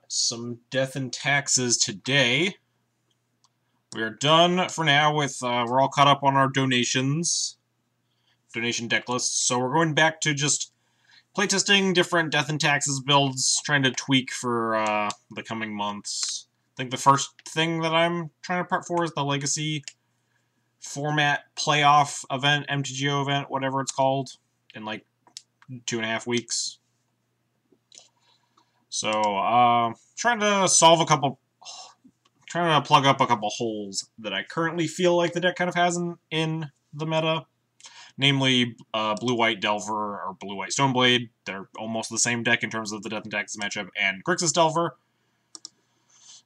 Some death and taxes today. We are done for now with, we're all caught up on our donation deck lists, so we're going back to just playtesting different death and taxes builds, trying to tweak for, the coming months. I think the first thing that I'm trying to prep for is the Legacy format playoff event, MTGO event, whatever it's called, in like 2.5 weeks. So, trying to solve a couple, trying to plug up a couple holes that I currently feel like the deck kind of has in the meta. Namely, Blue-White Delver or Blue-White Stoneblade. They're almost the same deck in terms of the Death and Taxes matchup, and Grixis Delver.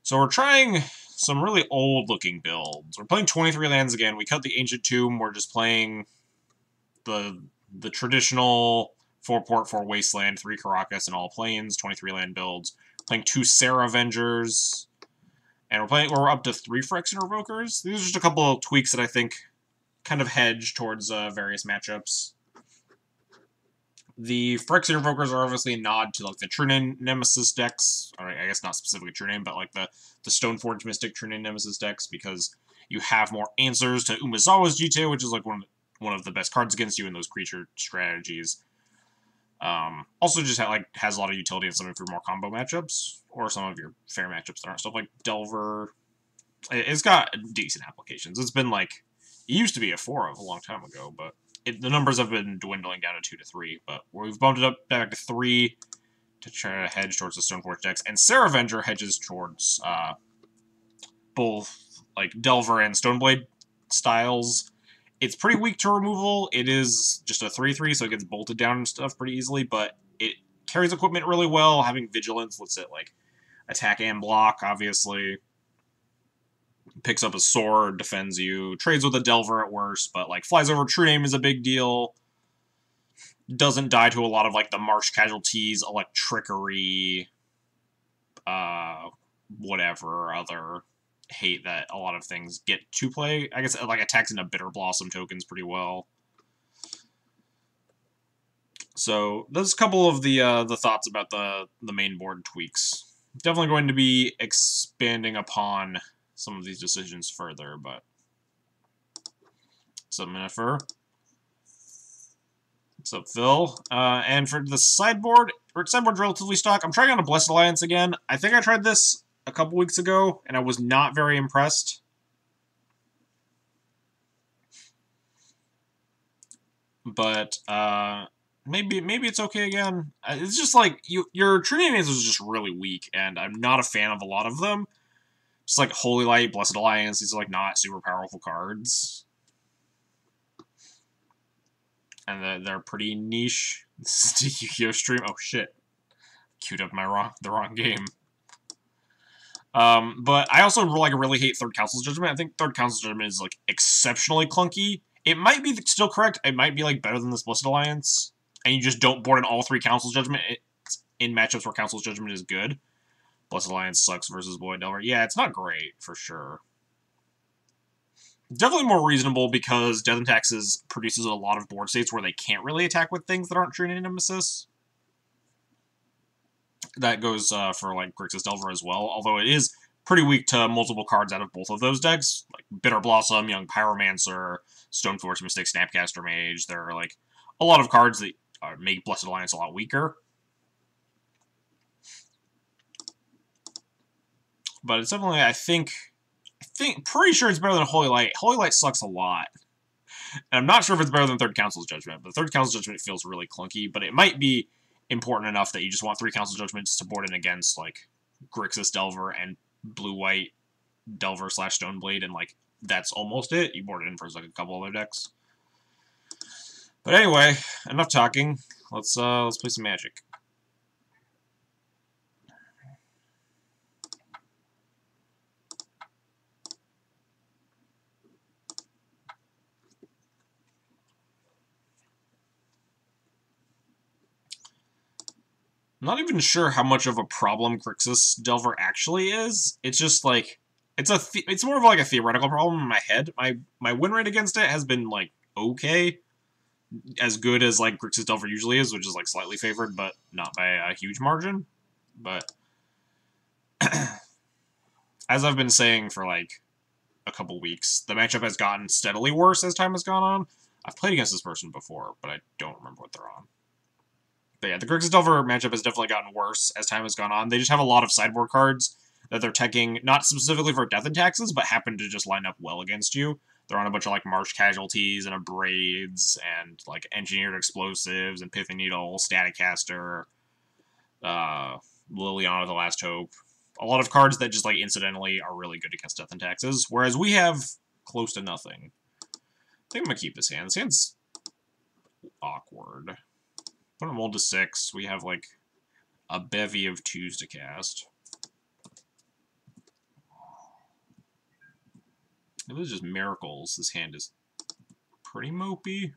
So we're trying some really old-looking builds. We're playing 23 lands again. We cut the Ancient Tomb. We're just playing the traditional 4-port, 4 Wasteland, 3 Caracas, and all planes, 23 land builds. Playing 2 Sarah Avengers. And we're up to 3 Phyrexian Revokers. These are just a couple of tweaks that I think kind of hedge towards various matchups. The Phyrexian Revokers are obviously a nod to like the True Name Nemesis decks, or I guess not specifically True Name, but like the Stoneforge Mystic True Name Nemesis decks, because you have more answers to Umezawa's GTA, which is like one of the best cards against you in those creature strategies. Also just has a lot of utility in some of your more combo matchups, or some of your fair matchups that aren't stuff like Delver. It's got decent applications. It's been like, it used to be a 4 of a long time ago, but the numbers have been dwindling down to 2 to 3, but we've bumped it up back to 3 to try to hedge towards the Stoneforge decks, and Sarah Avenger hedges towards both like Delver and Stoneblade styles. It's pretty weak to removal. It is just a 3/3, so it gets bolted down and stuff pretty easily, but it carries equipment really well. Having Vigilance lets it like attack and block, obviously. Picks up a sword, defends you, trades with a Delver at worst, but like flies over True Name is a big deal. Doesn't die to a lot of like the Marsh casualties, Electrickery, whatever other hate that a lot of things get to play. I guess like attacks into Bitter Blossom tokens pretty well. So there's a couple of the thoughts about the main board tweaks. Definitely going to be expanding upon some of these decisions further, but what's up, Minifer? What's up, Phil? And for the sideboard's relatively stock. I'm trying out a Blessed Alliance again. I think I tried this a couple weeks ago, and I was not very impressed. But maybe it's okay again. It's just like your True Name is just really weak, and I'm not a fan of a lot of them. Just like Holy Light, Blessed Alliance, these are like not super powerful cards. And they're pretty niche. This is the Yu-Gi-Oh stream. Oh shit. Queued up the wrong game. But I also really hate Third Council's Judgment. I think Third Council's Judgment is like exceptionally clunky. It might be still correct. It might be like better than this Blessed Alliance. And you just don't board in all 3 Council's Judgment in matchups where Council's Judgment is good. Blessed Alliance sucks versus Boy Delver. Yeah, it's not great, for sure. Definitely more reasonable because Death and Taxes produces a lot of board states where they can't really attack with things that aren't True Name Nemesis. That goes for like Grixis Delver as well, although it is pretty weak to multiple cards out of both of those decks, like Bitter Blossom, Young Pyromancer, Stoneforge Mystic, Snapcaster Mage. There are like a lot of cards that make Blessed Alliance a lot weaker. But it's definitely, I think, pretty sure it's better than Holy Light. Holy Light sucks a lot. And I'm not sure if it's better than Third Council's Judgment, but Third Council's Judgment feels really clunky, but it might be important enough that you just want 3 Council Judgments to board in against, like, Grixis Delver and Blue-White Delver / Stoneblade, and, like, that's almost it. You board it in for, like, a couple other decks. But anyway, enough talking. Let's play some Magic. I'm not even sure how much of a problem Grixis Delver actually is. It's just like it's more of like a theoretical problem in my head. My win rate against it has been like okay, as good as like Grixis Delver usually is, which is like slightly favored, but not by a huge margin. But as I've been saying for, like, a couple weeks, the matchup has gotten steadily worse as time has gone on. I've played against this person before, but I don't remember what they're on. But yeah, the Grixis Delver matchup has definitely gotten worse as time has gone on. They just have a lot of sideboard cards that they're teching, not specifically for death and taxes, but happen to just line up well against you. They're on a bunch of, like, March Casualties and Abrades and, like, Engineered Explosives and Pithy Needle, Staticaster, Liliana the Last Hope. A lot of cards that just, like, incidentally are really good against death and taxes, whereas we have close to nothing. I think I'm gonna keep this hand. This hand's awkward. Put him roll to 6. We have, like, a bevy of 2s to cast. It was just miracles. This hand is pretty mopey.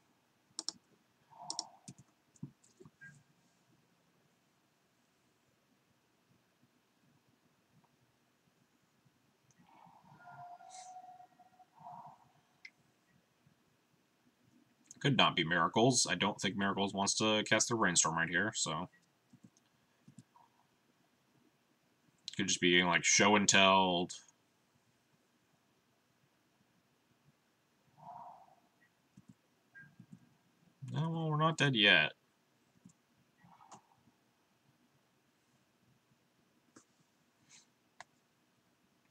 Could not be Miracles. I don't think Miracles wants to cast their Brainstorm right here, so... Could just be like Show and Tell. No, well, we're not dead yet.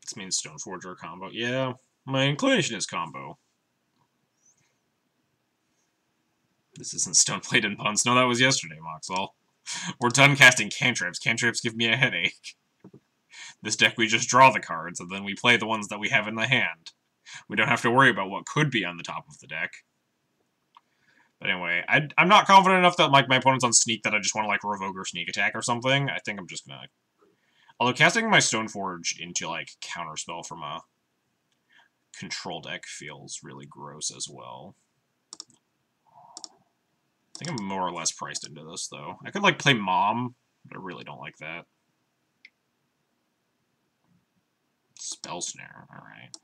This means Stoneforger combo. Yeah, my inclination is combo. This isn't Stoneblade and Punts. No, that was yesterday, Moxwell. We're done casting cantrips. Cantrips give me a headache. This deck, we just draw the cards, and then we play the ones that we have in the hand. We don't have to worry about what could be on the top of the deck. But anyway, I'm not confident enough that like my opponent's on Sneak that I just want to like Revoke or Sneak Attack or something. I think I'm just gonna... Although casting my Stoneforge into like Counterspell from a control deck feels really gross as well. I think I'm more or less priced into this, though. I could, like, play Mom, but I really don't like that. Spell Snare, alright.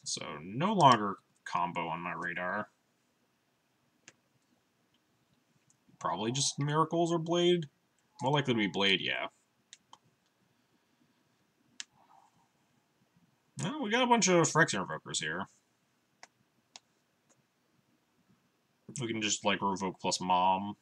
So, no longer combo on my radar. Probably just Miracles or Blade. More likely to be Blade, yeah. Well, we got a bunch of Phyrexian Revokers here. We can just, like, Revoke plus Mom.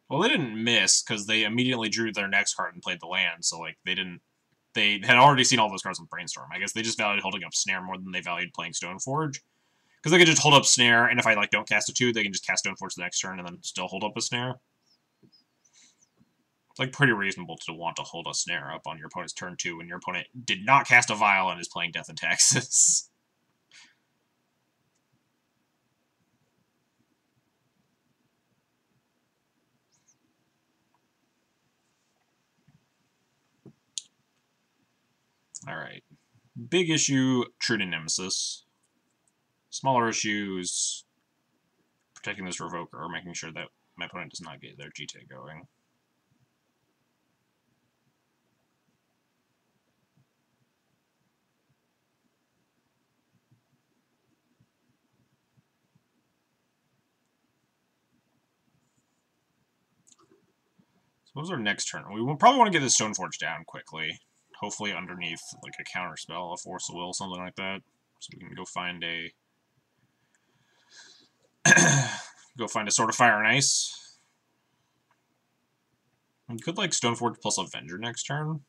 Well, they didn't miss, because they immediately drew their next card and played the land, so, like, they didn't... They had already seen all those cards on Brainstorm. I guess they just valued holding up Snare more than they valued playing Stoneforge. Because they could just hold up Snare, and if I, like, don't cast a 2, they can just cast Stoneforge the next turn and then still hold up a Snare. It's, like, pretty reasonable to want to hold a Snare up on your opponent's turn 2 when your opponent did not cast a Vial and is playing Death and Taxes. Alright. Big issue, True to Nemesis. Smaller issues, protecting this Revoker, making sure that my opponent does not get their GT going. So what was our next turn? We will probably want to get this Stoneforge down quickly. Hopefully underneath, like, a counterspell, a Force of Will, something like that. So we can go find a... go find a Sword of Fire and Ice. We could, like, Stoneforge plus Avenger next turn.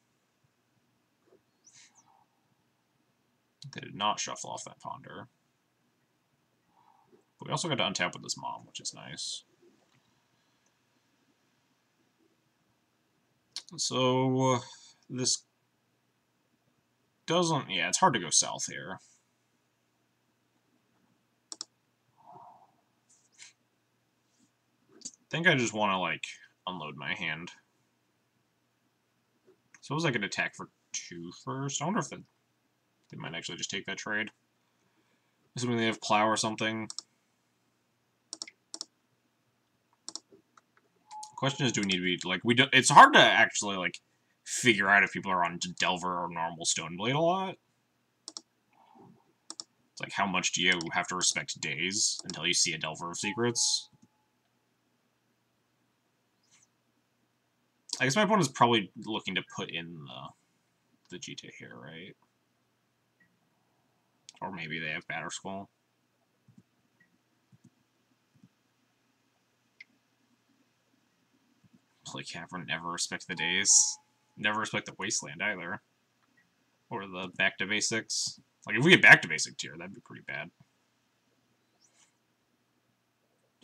They did not shuffle off that Ponder. But we also got to untap with this Mom, which is nice. So, this doesn't... Yeah, it's hard to go south here. I think I just want to, like, unload my hand. Suppose I could attack for 2 first. I wonder if they might actually just take that trade. Assuming they have Plow or something. Question is, do we need to be, like, it's hard to actually, like, figure out if people are on Delver or normal Stoneblade a lot. It's like, how much do you have to respect days until you see a Delver of Secrets? I guess my opponent is probably looking to put in the GT here, right? Or maybe they have Batter Skull. Play Cavern, never respect the days. Never respect the Wasteland either. Or the back to basics. Like, if we get back to basic tier, that'd be pretty bad.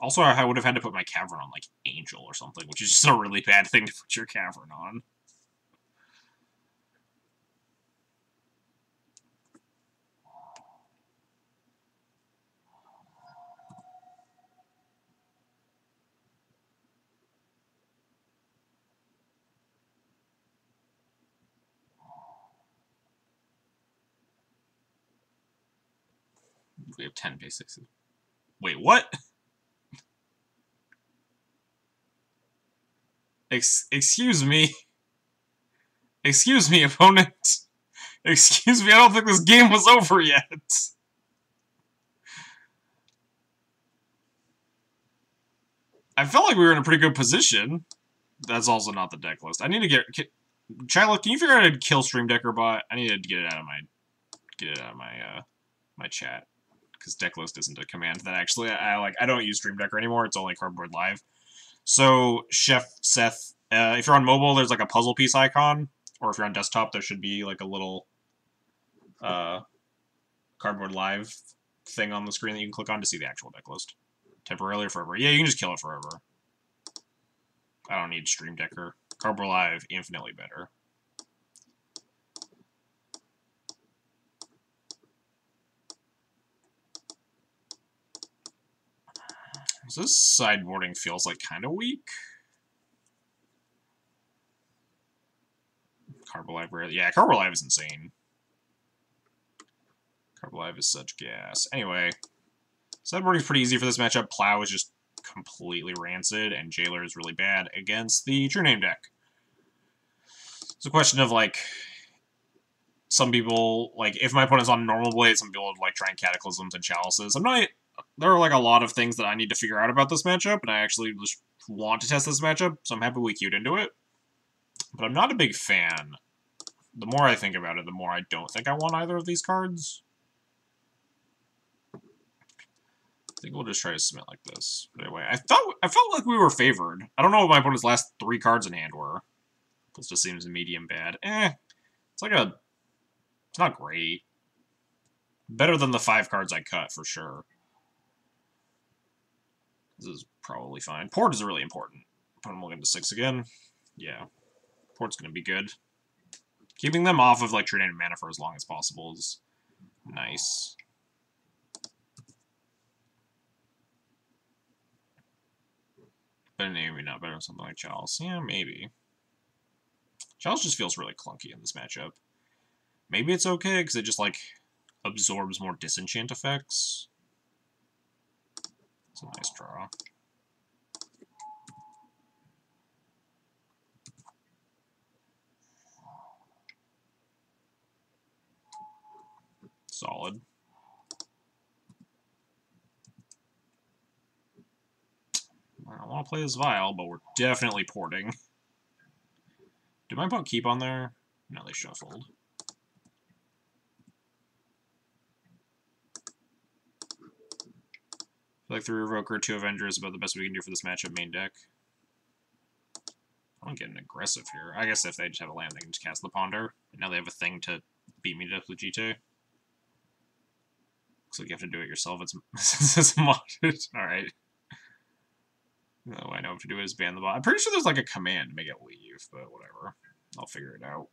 Also, I would have had to put my Cavern on, like, Angel or something, which is just a really bad thing to put your Cavern on. We have 10 basics. Wait, what? Excuse me. Excuse me, opponent. Excuse me, I don't think this game was over yet. I felt like we were in a pretty good position. That's also not the deck list. I need to get... Chila, can you figure out how to kill Stream Decker bot? I need to get it out of my... my chat. Because deck list isn't a command that actually I don't use Stream Decker anymore. It's only Cardboard Live. So, Chef Seth, if you're on mobile, there's like a puzzle piece icon. Or if you're on desktop, there should be like a little Cardboard Live thing on the screen that you can click on to see the actual deck list. Temporarily or forever. Yeah, you can just kill it forever. I don't need Stream Decker. Cardboard Live, infinitely better. So this sideboarding feels like kind of weak. Cardboard Live, yeah, Cardboard Live is insane. Cardboard Live is such gas. Anyway, sideboarding is pretty easy for this matchup. Plow is just completely rancid, and Jailer is really bad against the True Name deck. It's a question of, like, some people, like, if my opponent's on normal blade, some people would, like, try and Cataclysms and Chalices. There are, like, a lot of things that I need to figure out about this matchup, and I actually just want to test this matchup, so I'm happy we queued into it. But I'm not a big fan. The more I think about it, the more I don't think I want either of these cards. I think we'll just try to submit like this. But anyway, I felt like we were favored. I don't know what my opponent's last 3 cards in hand were. This just seems medium bad. It's like a... It's not great. Better than the 5 cards I cut, for sure. This is probably fine. Port is really important. Put him looking to 6 again. Yeah. Port's gonna be good. Keeping them off of, like, True Name mana for as long as possible is nice. But maybe not better than something like Chalice. Yeah, maybe. Chalice just feels really clunky in this matchup. Maybe it's okay, because it just, like, absorbs more disenchant effects. It's a nice draw. Solid. I don't want to play this Vial, but we're definitely porting. Did my opponent keep on there? No, they shuffled. I feel like 3 Revoker, 2 Avenger is about the best we can do for this matchup main deck. I'm getting aggressive here. I guess if they just have a land, they can just cast the Ponder. And now they have a thing to beat me to Legite. Looks like you have to do it yourself. It's modded. Alright. All I know what to do is ban the bot. I'm pretty sure there's like a command to make it leave, but whatever. I'll figure it out.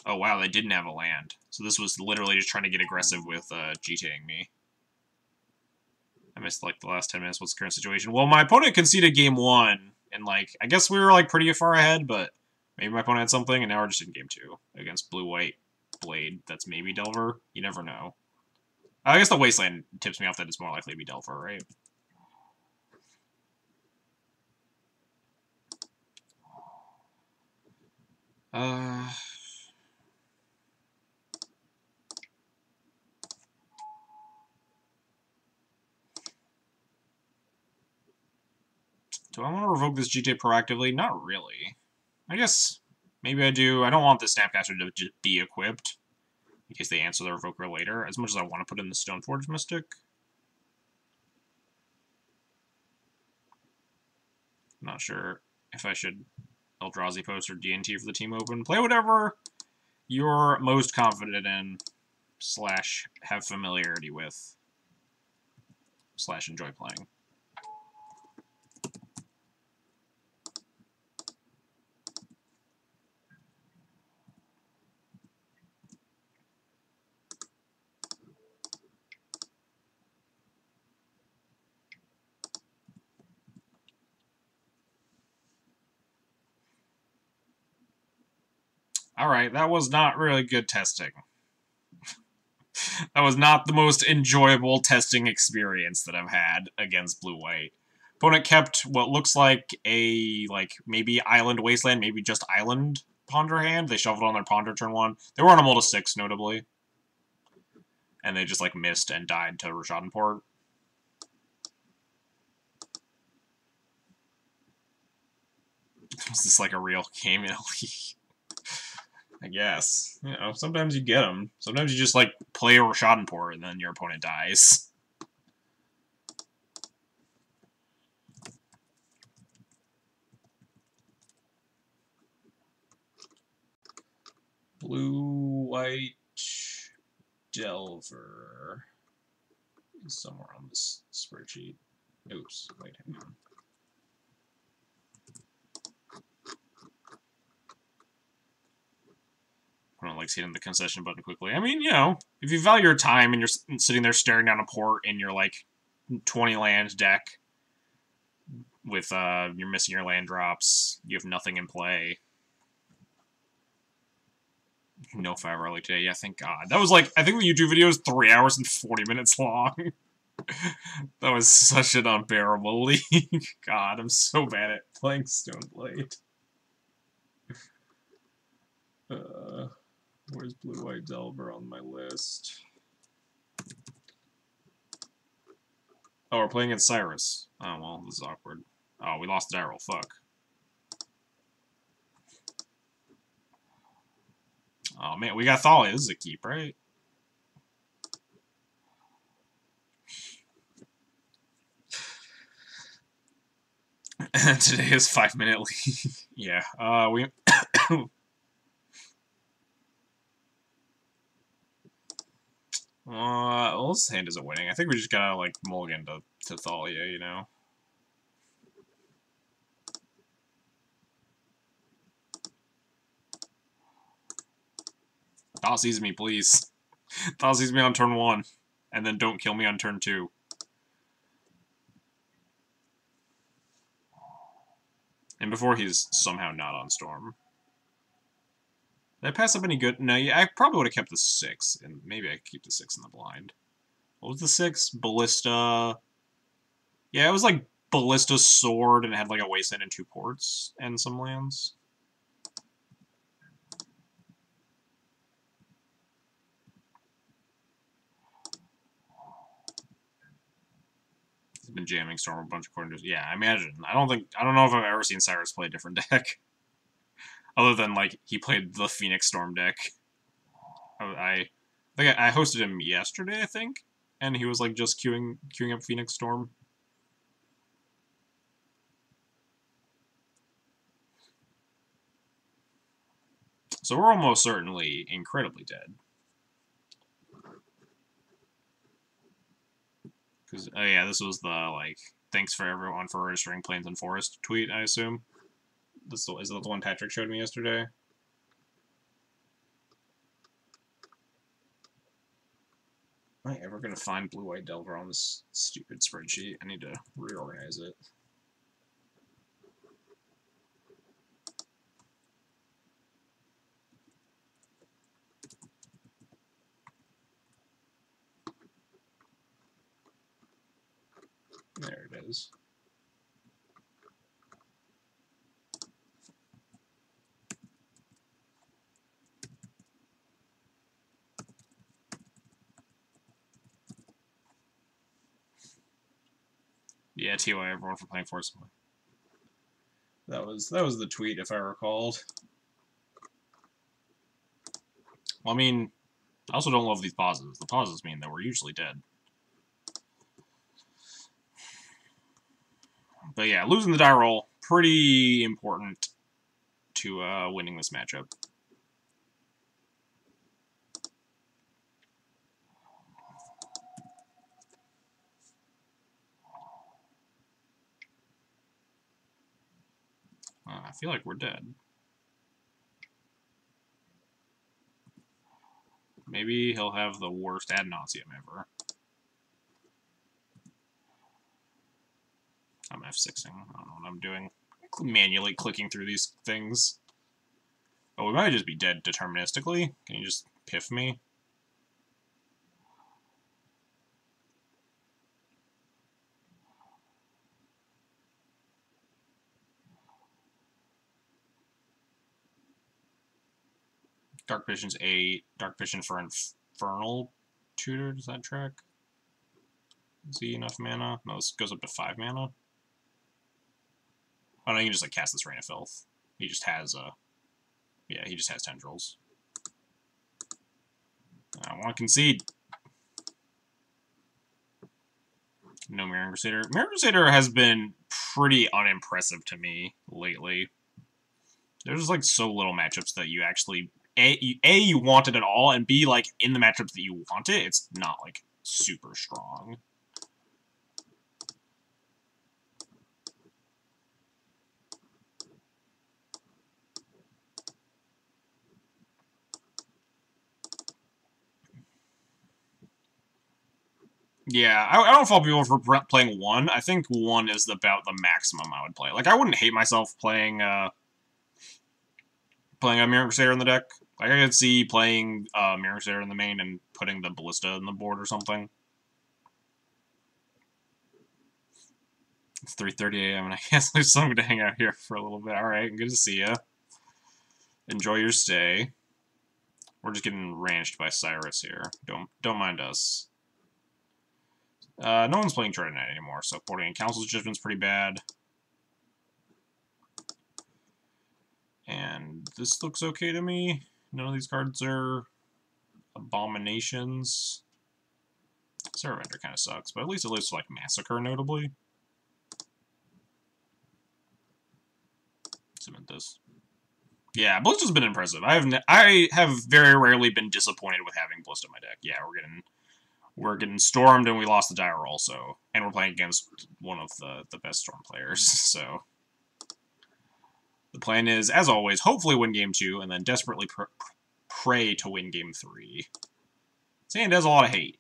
Oh wow, they didn't have a land. So this was literally just trying to get aggressive with GTAing me. I missed like the last 10 minutes. What's the current situation? Well, my opponent conceded game 1, and like, I guess we were like pretty far ahead, but maybe my opponent had something, and now we're just in game 2 against blue-white Blade that's maybe Delver. You never know. I guess the Wasteland tips me off that it's more likely to be Delver, right? Do I want to revoke this GTA proactively? Not really. I guess maybe I do. I don't want the Snapcaster to just be equipped in case they answer the revoker later, as much as I want to put in the Stoneforge Mystic. Not sure if I should Eldrazi post or D&T for the team open. Play whatever you're most confident in, / have familiarity with, / enjoy playing. Alright, that was not really good testing. That was not the most enjoyable testing experience that I've had against blue-white. Opponent kept what looks like a, maybe Island Wasteland, maybe just Island Ponder hand. They shuffled on their Ponder turn 1. They were on a mull to 6, notably. And they just, missed and died to Rashadenport. Was this, a real game in a league? I guess. You know, sometimes you get them. Sometimes you just, play a Rashadenport and then your opponent dies. Blue-white Delver is somewhere on this spreadsheet. Oops, wait, hang on. I don't like seeing the concession button quickly. I mean, you know, if you value your time and you're sitting there staring down a port in your, 20 land deck with, you're missing your land drops, you have nothing in play. No 5 early today, yeah, thank God. That was, I think the YouTube video is 3 hours and 40 minutes long. That was such an unbearable league. God, I'm so bad at playing Stoneblade. Where's Blue-White Delver on my list? Oh, we're playing against Cyrus. Oh, well, this is awkward. Oh, we lost Daryl. Fuck. Oh, man, we got Thalia. This is a keep, right? Today is 5-minute league. Yeah, we... well, this hand isn't winning. I think we just gotta, mulligan to Thalia, you know? Thoughtseize me, please. Thoughtseize me on turn 1. And then don't kill me on turn 2. And before he's somehow not on Storm. Did I pass up any good? No, yeah, I probably would have kept the 6. And maybe I could keep the 6 in the blind. What was the 6? Ballista. Yeah, it was Ballista Sword, and it had a Wasteland and 2 ports and some lands. He's been jamming Storm a bunch of corners. Yeah, I imagine. I don't know if I've ever seen Cyrus play a different deck. Other than, he played the Phoenix Storm deck. I think I hosted him yesterday, I think. And he was, just queuing up Phoenix Storm. So we're almost certainly incredibly dead. Because, oh yeah, this was the, thanks for everyone for registering Plains and Forest tweet, I assume. Is that the one Patrick showed me yesterday? Am I ever going to find Blue-White Delver on this stupid spreadsheet? I need to reorganize it. is. Yeah, TY everyone for playing Force. That was the tweet, if I recalled. Well, I mean, I also don't love these pauses. The pauses mean that we're usually dead. But yeah, losing the die roll, pretty important to winning this matchup. I feel like we're dead. Maybe he'll have the worst ad nauseum ever. I'm F6ing. I don't know what I'm doing. Manually clicking through these things. Oh, we might just be dead deterministically. Can you just piff me? Dark Vision's 8. Dark Vision for Infernal Tutor. Does that track? Is he enough mana? No, this goes up to 5 mana. Oh no, you can just like cast this Rain of Filth. He just has yeah, he just has tendrils. I want to concede. No Mirror Crusader. Mirror Crusader has been pretty unimpressive to me lately. There's just like so little matchups that you actually you want it at all, and B, like in the matchups that you want it, it's not like super strong. Yeah, I don't fault people for playing 1. I think 1 is about the maximum I would play. Like, I wouldn't hate myself playing playing a Mirror Crusader in the deck. Like, I could see playing Mirror Crusader in the main and putting the Ballista in the board or something. It's 3:30 a.m. and I guess there's someone to hang out here for a little bit. Alright, good to see ya. Enjoy your stay. We're just getting ranched by Cyrus here. Don't mind us. No one's playing Dreadnought anymore, so Porting and Council's Judgment's pretty bad. And this looks okay to me. None of these cards are abominations. Server Vendor kind of sucks, but at least it looks like Massacre, notably. Cement this. Yeah, Blista's been impressive. I have very rarely been disappointed with having Blista in my deck. Yeah, we're getting stormed and we lost the die roll, so, and we're playing against one of the best storm players, so the plan is, as always, hopefully win game 2 and then desperately pray to win game 3. Sand has a lot of hate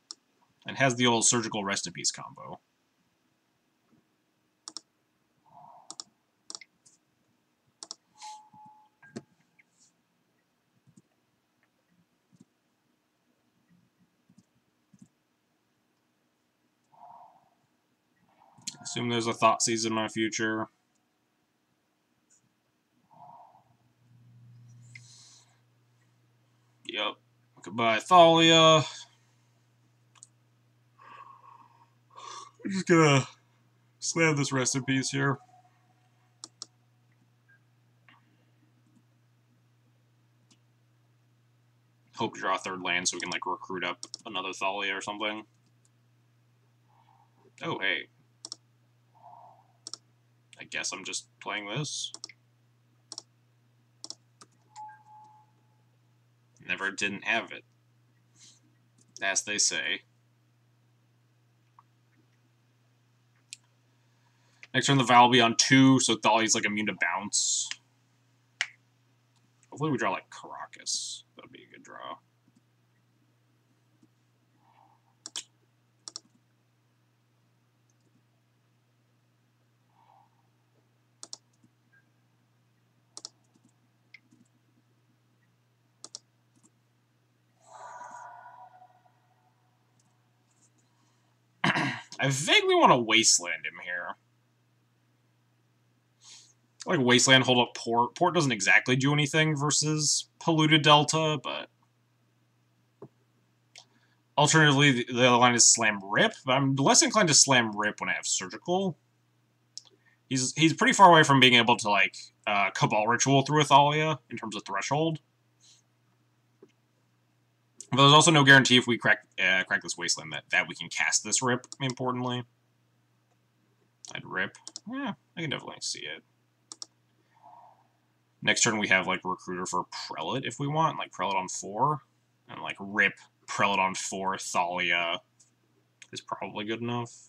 and has the old surgical rest in peace combo. Assume there's a Thoughtseize in my future. Yep. Goodbye, Thalia. I'm just gonna slam this rest in peace here. Hope to draw a 3rd land so we can, like, recruit up another Thalia or something. Oh, hey. I guess I'm just playing this. Never didn't have it. As they say. Next turn the Val will be on 2, so Thalia's like immune to bounce. Hopefully we draw like Caracas. That'd be a good draw. I vaguely want to Wasteland him here. Like Wasteland, hold up Port. Port doesn't exactly do anything versus Polluted Delta, but... Alternatively, the other line is Slam Rip, but I'm less inclined to Slam Rip when I have Surgical. He's pretty far away from being able to, like, Cabal Ritual through Athalia in terms of Threshold. But there's also no guarantee if we crack this Wasteland that we can cast this Rip, importantly. I'd Rip. Yeah, I can definitely see it. Next turn we have, like, Recruiter for Prelate if we want, like, Prelate on 4. And, like, Rip, Prelate on 4, Thalia is probably good enough.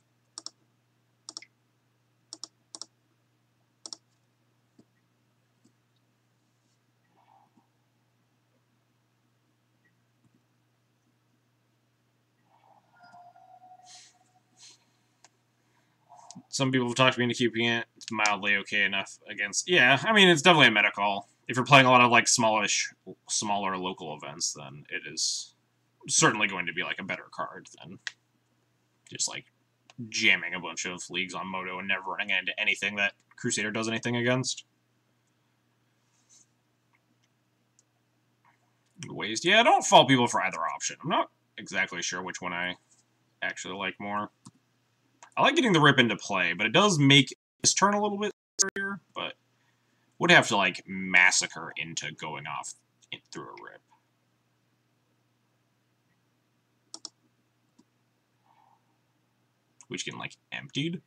Some people have talked me into keeping it. It's mildly okay enough against... Yeah, I mean, it's definitely a meta call. If you're playing a lot of, like, smaller local events, then it is certainly going to be, like, a better card than just, like, jamming a bunch of leagues on Moto and never running into anything that Crusader does anything against. Waste. Yeah, don't fault people for either option. I'm not exactly sure which one I actually like more. I like getting the Rip into play, but it does make this turn a little bit easier, but would have to, like, Massacre into going off through a Rip. Which can, like, emptied.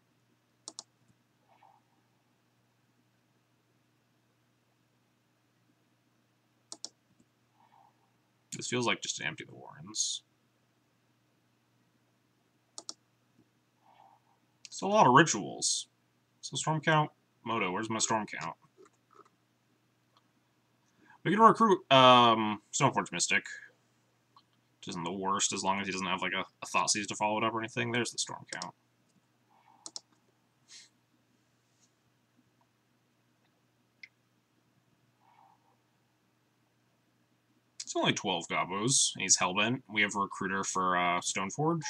This feels like just to empty the Warrens. It's a lot of rituals. So Storm Count, Moto, where's my Storm Count? We can recruit Stoneforge Mystic. Which isn't the worst as long as he doesn't have like a Thoughtseize to follow it up or anything. There's the Storm Count. It's only 12 Gobos. He's Hellbent. We have a Recruiter for Stoneforge.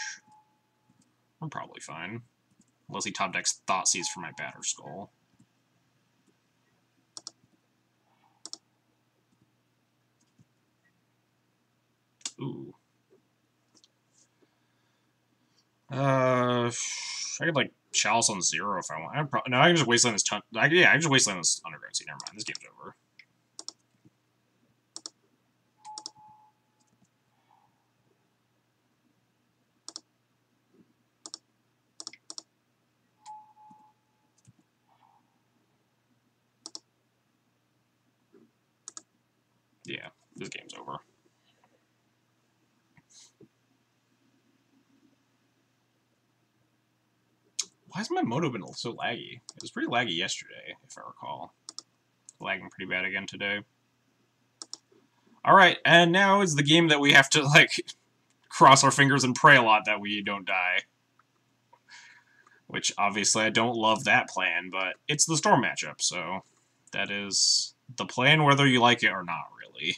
We're probably fine. Unless he top decks Thoughtseize for my Batterskull. Ooh. I could like Chalice on 0 if I want. No, I can just wasteland this I can just wasteland this Underground Sea. Never mind. This game's over. Yeah, this game's over. Why has my Moto been so laggy? It was pretty laggy yesterday, if I recall. Lagging pretty bad again today. Alright, and now is the game that we have to, like, cross our fingers and pray a lot that we don't die. Which, obviously, I don't love that plan, but it's the Storm matchup, so that is the plan whether you like it or not, really.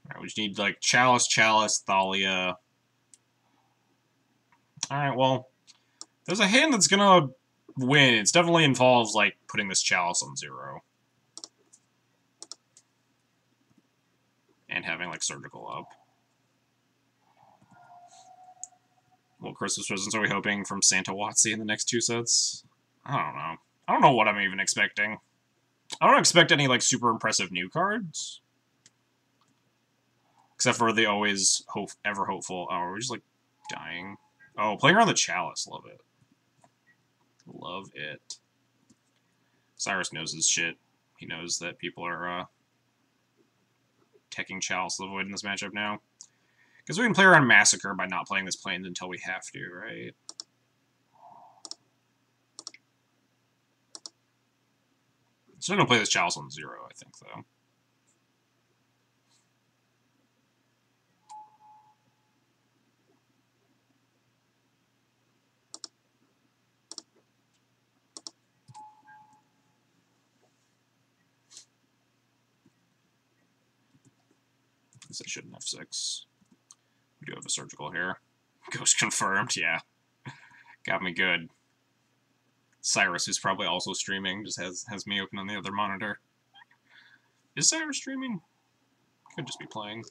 Alright, we just need, like, Chalice, Thalia. Alright, well, there's a hand that's gonna win. It definitely involves, like, putting this Chalice on 0. And having, like, Surgical up. What Christmas presents are we hoping from Santa Watsy in the next 2 sets? I don't know. I don't know what I'm even expecting. I don't expect any, like, super impressive new cards. Except for the always ever hopeful... Oh, are we just, like, dying? Oh, playing around the Chalice. Love it. Love it. Cyrus knows his shit. He knows that people are, teching Chalice of the Void in this matchup now. Because we can play around Massacre by not playing this Plains until we have to, right? Still gonna play this Chalice on 0, I think, though. guess I shouldn't F6. We do have a surgical here. Ghost confirmed, yeah. Got me good. Cyrus, who's probably also streaming, just has me open on the other monitor. Is Cyrus streaming? Could just be playing.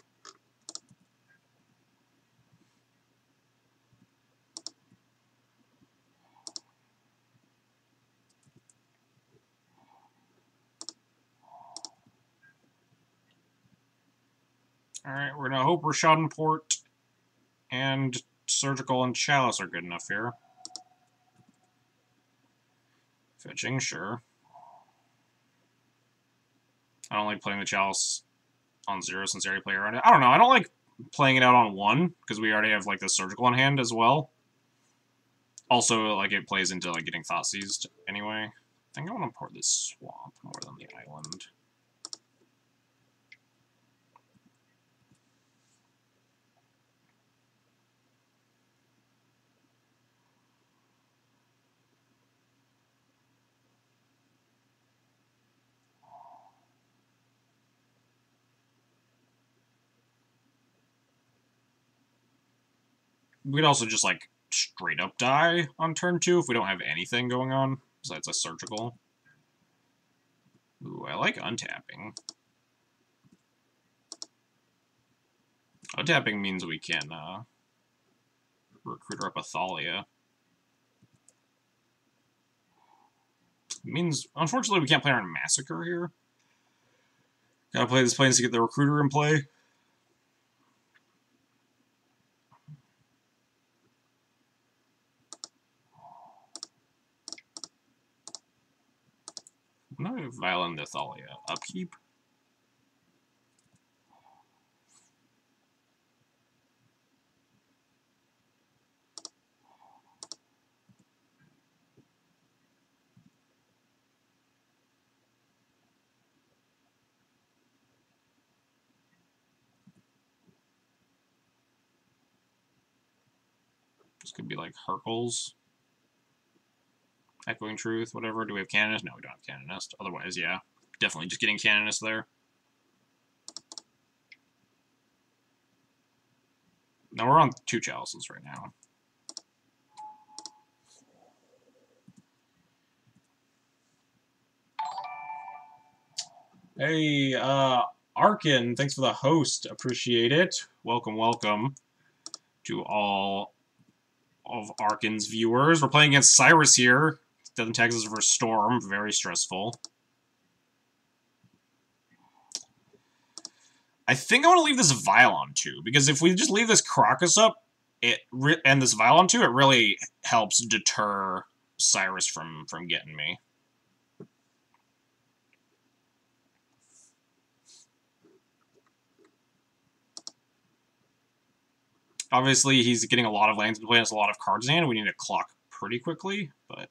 Alright, we're gonna hope Port and Surgical and Chalice are good enough here. Fetching, sure. I don't like playing the Chalice on 0 since I already play around it. I don't know, I don't like playing it out on 1, because we already have, like, the Surgical on hand as well. Also, like, it plays into, like, getting Thought Seized anyway. I think I want to port this Swamp more than the Island. We could also just, like, straight up die on turn 2 if we don't have anything going on besides a Surgical. Ooh, I like untapping. Untapping means we can, Recruiter up Athalia. It means, unfortunately, we can't play on Massacre here. Gotta play this Plains to get the Recruiter in play. No, Violent Athalia. Upkeep. This could be like Hercules. Echoing Truth, whatever. Do we have Canonist? No, we don't have Canonist. Otherwise, yeah. Definitely just getting Canonist there. Now we're on 2 Chalices right now. Hey, Arkin, thanks for the host. Appreciate it. Welcome, welcome to all of Arkin's viewers. We're playing against Cyrus here. Doesn't tag us for Storm. Very stressful. I think I want to leave this Vial on 2, because if we just leave this Crocus up and this Vial on 2, it really helps deter Cyrus from getting me. Obviously, he's getting a lot of lands, playing us a lot of cards in hand. We need to clock pretty quickly, but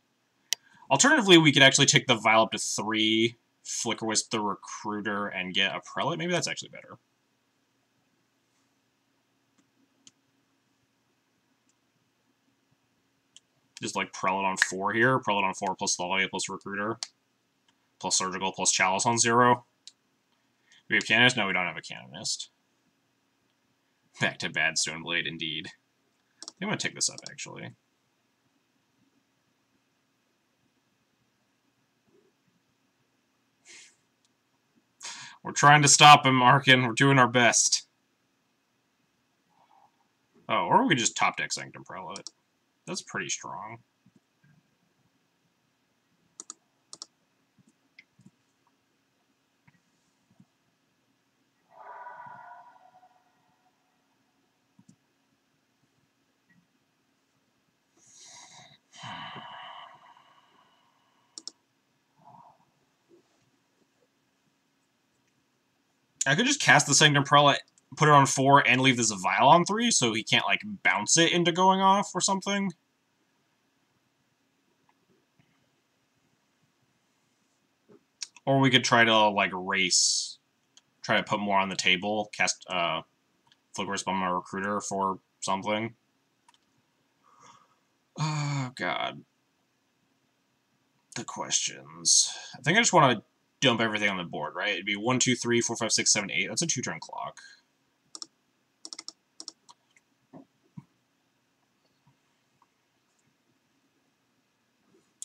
alternatively, we could actually take the Vial up to 3, Flicker Wisp the Recruiter, and get a Prelate. Maybe that's actually better. Just like Prelate on 4 here. Prelate on 4 plus Thalia plus Recruiter. Plus Surgical plus Chalice on 0. Do we have Canonist? No, we don't have a Canonist. Back to bad Stoneblade, indeed. I'm going to take this up, actually. We're trying to stop him, Arkin. We're doing our best. Oh, or we just top deck Sanctum Prelate. That's pretty strong. I could just cast the Sanctum Prelate, put it on 4, and leave this Vial on 3, so he can't, like, bounce it into going off or something. Or we could try to, like, try to put more on the table, cast, Flicker Wisp on my Recruiter for something. Oh, God. The questions. I think I just want to dump everything on the board, right? It'd be 1, 2, 3, 4, 5, 6, 7, 8. That's a 2-turn clock.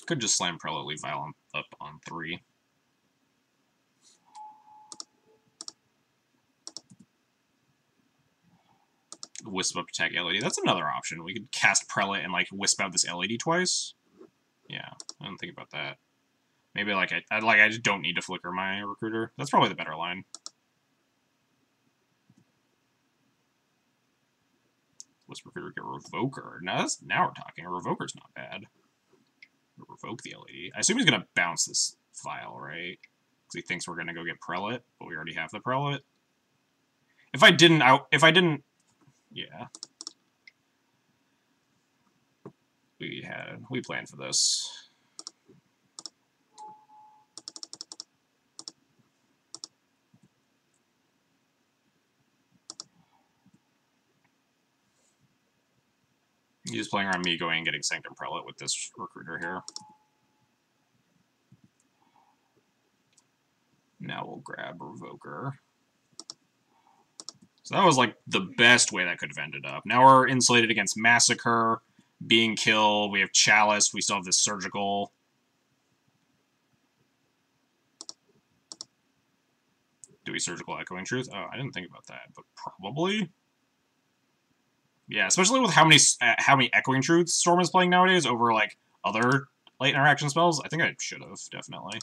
Could just slam Prelate, leave Vial up on 3. Wisp up attack LED. That's another option. We could cast Prelate and like wisp out this LED twice. Yeah, I didn't think about that. Maybe like I just don't need to flicker my recruiter. That's probably the better line. Wisp recruiter get Revoker. Now we're talking. A Revoker's not bad. Revoke the LED. I assume he's gonna bounce this Vial, right? Because he thinks we're gonna go get Prelate, but we already have the Prelate. If I didn't, yeah. We planned for this. He's just playing around me going and getting Sanctum Prelate with this recruiter here. Now we'll grab Revoker. So that was like the best way that could have ended up. Now we're insulated against Massacre, being killed. We have Chalice. We still have this Surgical. Do we Surgical Echoing Truth? Oh, I didn't think about that, but probably. Yeah, especially with how many Echoing Truths Storm is playing nowadays over like other late interaction spells. I think I should have, definitely.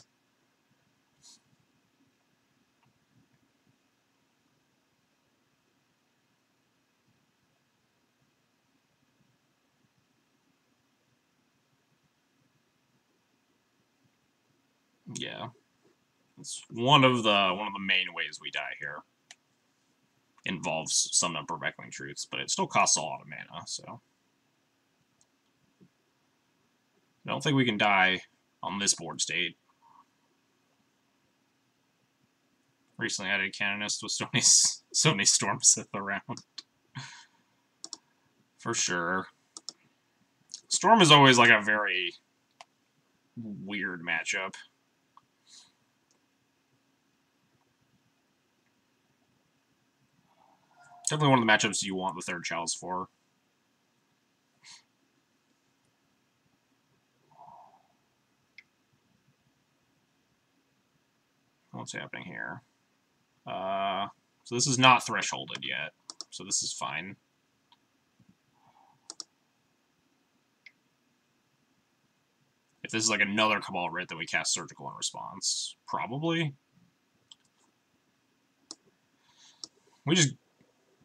Yeah. It's one of the main ways we die here. Involves some number of Echoing Truths, but it still costs a lot of mana, so. I don't think we can die on this board state. Recently added Canonist with so many Storm Sith around. For sure. Storm is always like a very weird matchup. Definitely one of the matchups you want the third Chalice for. What's happening here? So this is not thresholded yet, so this is fine. If this is like another Cabal Writ, then we cast Surgical in response. Probably. We just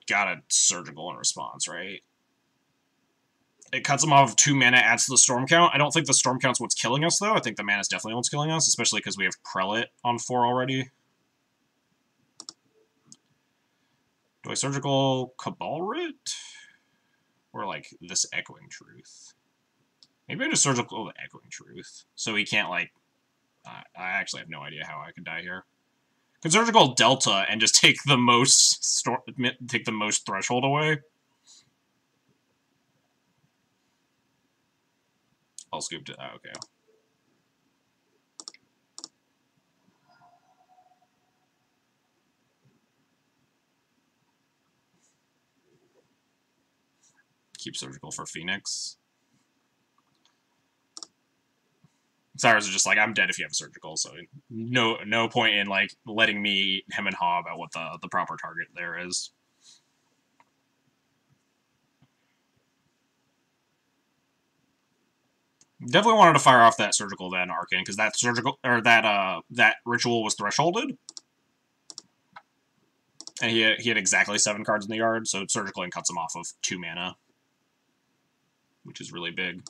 got a Surgical in response, right? It cuts them off 2 mana, adds to the Storm count. I don't think the Storm count's what's killing us, though. I think the mana is definitely what's killing us, especially because we have Prelate on 4 already. Do I Surgical Cabal Writ? Or, like, this Echoing Truth? Maybe I just Surgical Echoing Truth. So he can't, like... I actually have no idea how I could die here. Could Surgical Delta and just take the most threshold away? I'll scoop to... Oh, okay. Keep Surgical for Phoenix. Cyrus is just like, I'm dead if you have a Surgical, so no point in like letting me hem and haw about what the proper target there is. Definitely wanted to fire off that Surgical then Arcane, because that Surgical or that Ritual was thresholded. And he had exactly 7 cards in the yard, so Surgical and cuts him off of 2 mana. Which is really big.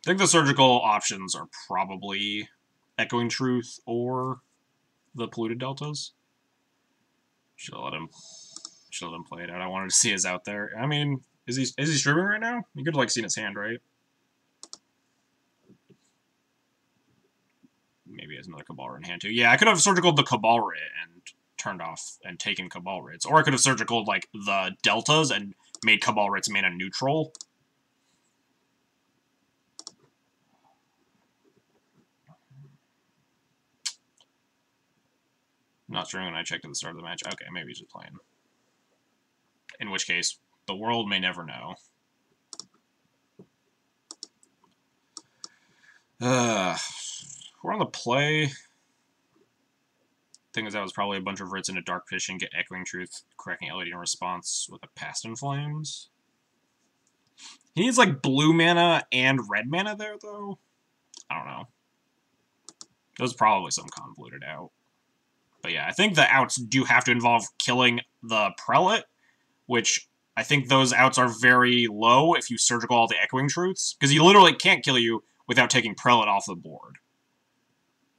I think the Surgical options are probably Echoing Truth or the Polluted Deltas. Should have let him play it out. I wanted to see his out there. I mean, is he streaming right now? You could have like seen his hand, right? Maybe he has another Cabal Writ in hand too. Yeah, I could have Surgicaled the Cabal Writ and turned off and taken Cabal Writs. Or I could have Surgicaled like the Deltas and made Cabal Writs mana neutral. Not sure when I checked at the start of the match. Okay, maybe he's just playing. In which case, the world may never know. We're on the play. Thing is, that was probably a bunch of Writs into Dark Vision, get Echoing Truth, cracking LED in response with a Past in Flames. He needs, like, blue mana and red mana there, though? I don't know. There's probably some convoluted out. But yeah, I think the outs do have to involve killing the Prelate, which I think those outs are very low if you surgical all the Echoing Truths, because he literally can't kill you without taking Prelate off the board.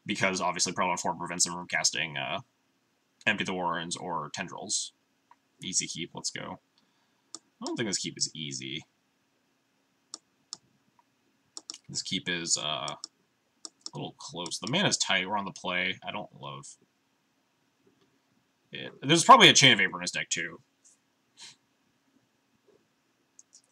Because, obviously, Prelate 4 prevents him from casting Empty the Warrens or Tendrils. Easy keep, let's go. I don't think this keep is easy. This keep is a little close. The mana's tight, we're on the play. I don't love it. There's probably a Chain of Vapor in his deck, too.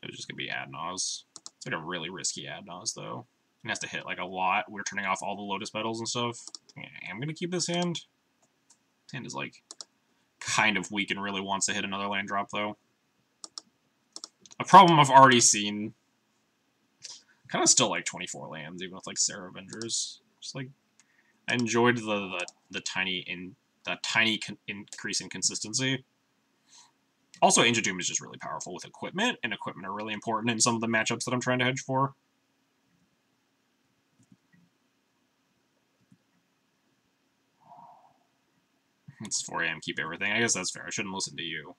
It was just going to be Adnaz. It's like a really risky Adnaz, though. It has to hit like a lot. We're turning off all the Lotus Petals and stuff. Yeah, I'm going to keep this hand. This hand is like kind of weak and really wants to hit another land drop, though. A problem I've already seen. Kind of still like 24 lands, even with like Sarah Avengers. Just like I enjoyed the tiny increase in consistency. Also, Ancient Doom is just really powerful with equipment, and equipment are really important in some of the matchups that I'm trying to hedge for. It's 4 AM, keep everything. I guess that's fair. I shouldn't listen to you.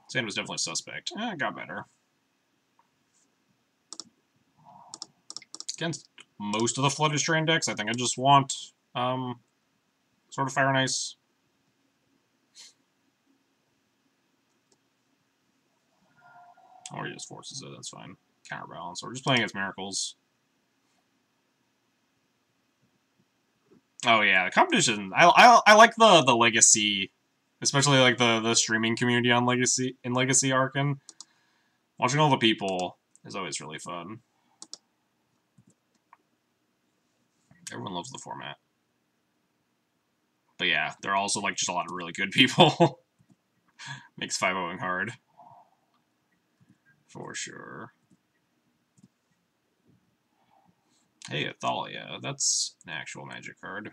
Sand was definitely suspect. It got better. Against most of the Flooded Strain decks, I think I just want sort of Fire and Ice. Or he just forces it, that's fine. Counterbalance. We're just playing against Miracles. Oh yeah, the competition. I like the Legacy, especially like the streaming community on Legacy Arcan. Watching all the people is always really fun. Everyone loves the format. But yeah, there are also like just a lot of really good people. Makes 5-0ing hard. For sure. Hey, Athalia. That's an actual Magic card.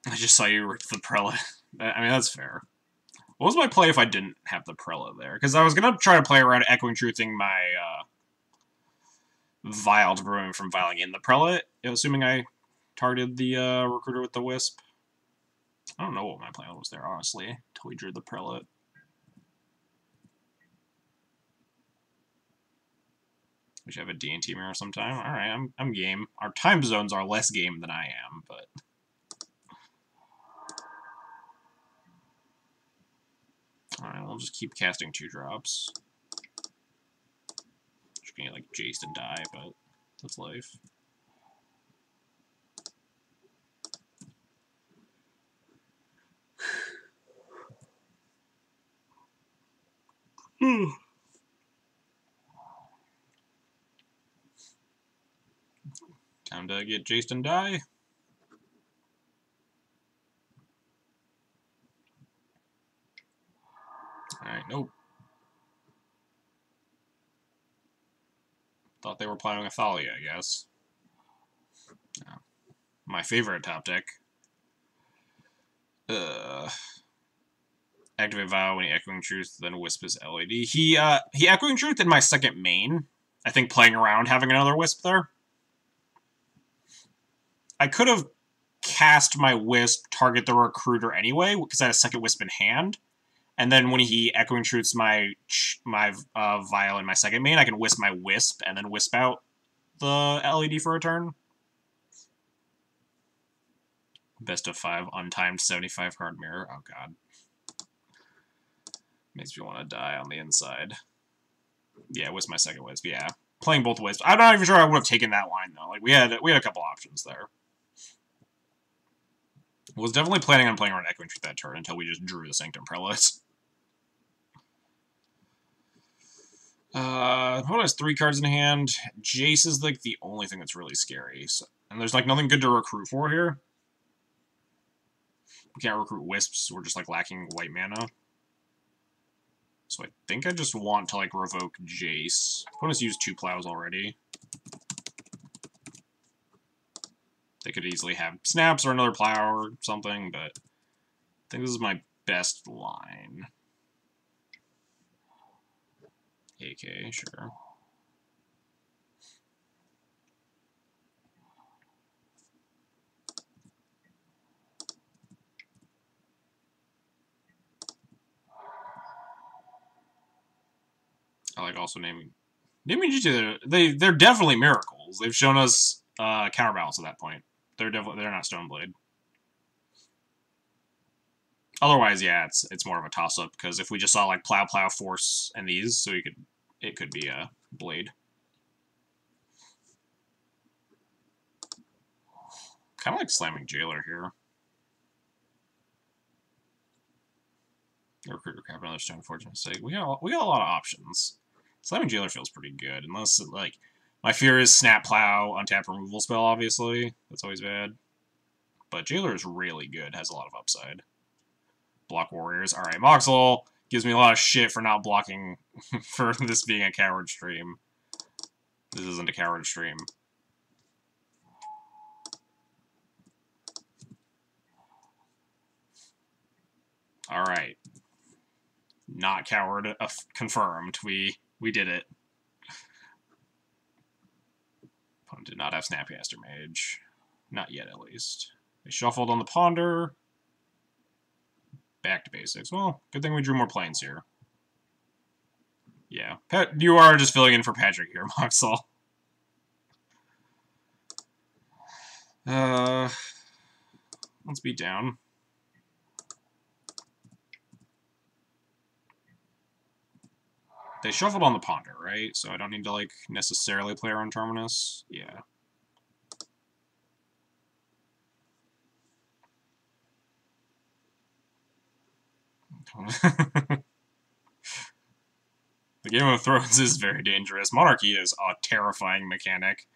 I just saw you ripped the Prelate. I mean, that's fair. What was my play if I didn't have the Prelate there? Because I was going to try to play around Echoing Truthing my Vial to prevent him from vialing in the Prelate, assuming I targeted the Recruiter with the Wisp. I don't know what my plan was there, honestly, until we drew the Prelate. We should have a D&T mirror sometime. Alright, I'm game. Our time zones are less game than I am, but... Alright, we'll just keep casting 2-drops. Just gonna like Jace and die, but that's life. Time to get Jace and die. Alright, nope. Thought they were playing Athalia, I guess. Yeah. My favorite top deck. Activate Vow when he Echoing Truth, then Wisp his LED. He Echoing Truth in my second main. I think playing around having another Wisp there. I could have cast my Wisp, target the Recruiter anyway, because I had a second Wisp in hand. And then when he Echoing Truths my Vial in my second main, I can Wisp my Wisp and then Wisp out the LED for a turn. Best of 5, untimed 75 card mirror. Oh god. Makes me want to die on the inside. Yeah, Wisp my second Wisp, yeah. Playing both Wisps. I'm not even sure I would have taken that line though. Like we had a couple options there. Was definitely planning on playing around Echoing Truth that turn until we just drew the Sanctum Prelates. Opponent has 3 cards in hand. Jace is like the only thing that's really scary. So, and there's like nothing good to recruit for here. We can't recruit Wisps. We're just like lacking white mana. So I think I just want to like revoke Jace. Opponent's used 2 plows already. They could easily have snaps or another plow or something, but I think this is my best line. AK, sure. I like also naming GT. They're definitely miracles. They've shown us counterbalance at that point. They're not Stoneblade. Otherwise, yeah, it's more of a toss up because if we just saw like plow, force, and these, so it could be a blade. Kind of like slamming Jailer here. Recruiter crap, another stone, fortunate sake. We got a lot of options. Slamming Jailer feels pretty good, unless like my fear is snap plow, untap removal spell. Obviously, that's always bad. But Jailer is really good, has a lot of upside. Block warriors. All right, Moxel gives me a lot of shit for not blocking for this being a coward stream. This isn't a coward stream. All right. Not coward confirmed. We did it. Opponent did not have Snapcaster Mage. Not yet, at least. They shuffled on the Ponder. Back to basics. Well, good thing we drew more planes here. Yeah. You are just filling in for Patrick here, Moxel. Let's beat down. They shuffled on the Ponder, right? So I don't need to, like, necessarily play around Terminus. Yeah. The Game of Thrones is very dangerous. Monarchy is a terrifying mechanic.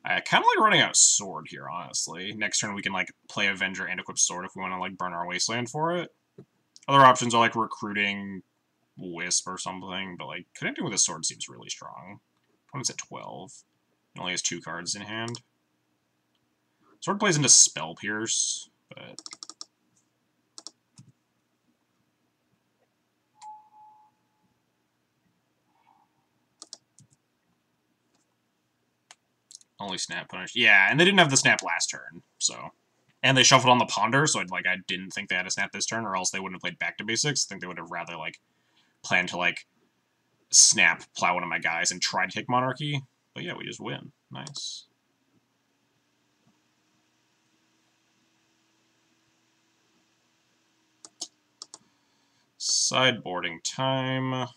I kind of like running out Sword here, honestly. Next turn we can, like, play Avenger and equip Sword if we want to, like, burn our Wasteland for it. Other options are, like, recruiting Wisp or something, but, like, connecting with a Sword seems really strong. Opponent's at 12. It only has 2 cards in hand. Sword plays into Spell Pierce, but... Only snap punish. Yeah, and they didn't have the snap last turn, so... And they shuffled on the Ponder, so I didn't think they had a snap this turn, or else they wouldn't have played back to basics. I think they would have rather, like, planned to, like, snap, plow one of my guys, and try to take Monarchy. But yeah, we just win. Nice. Sideboarding time.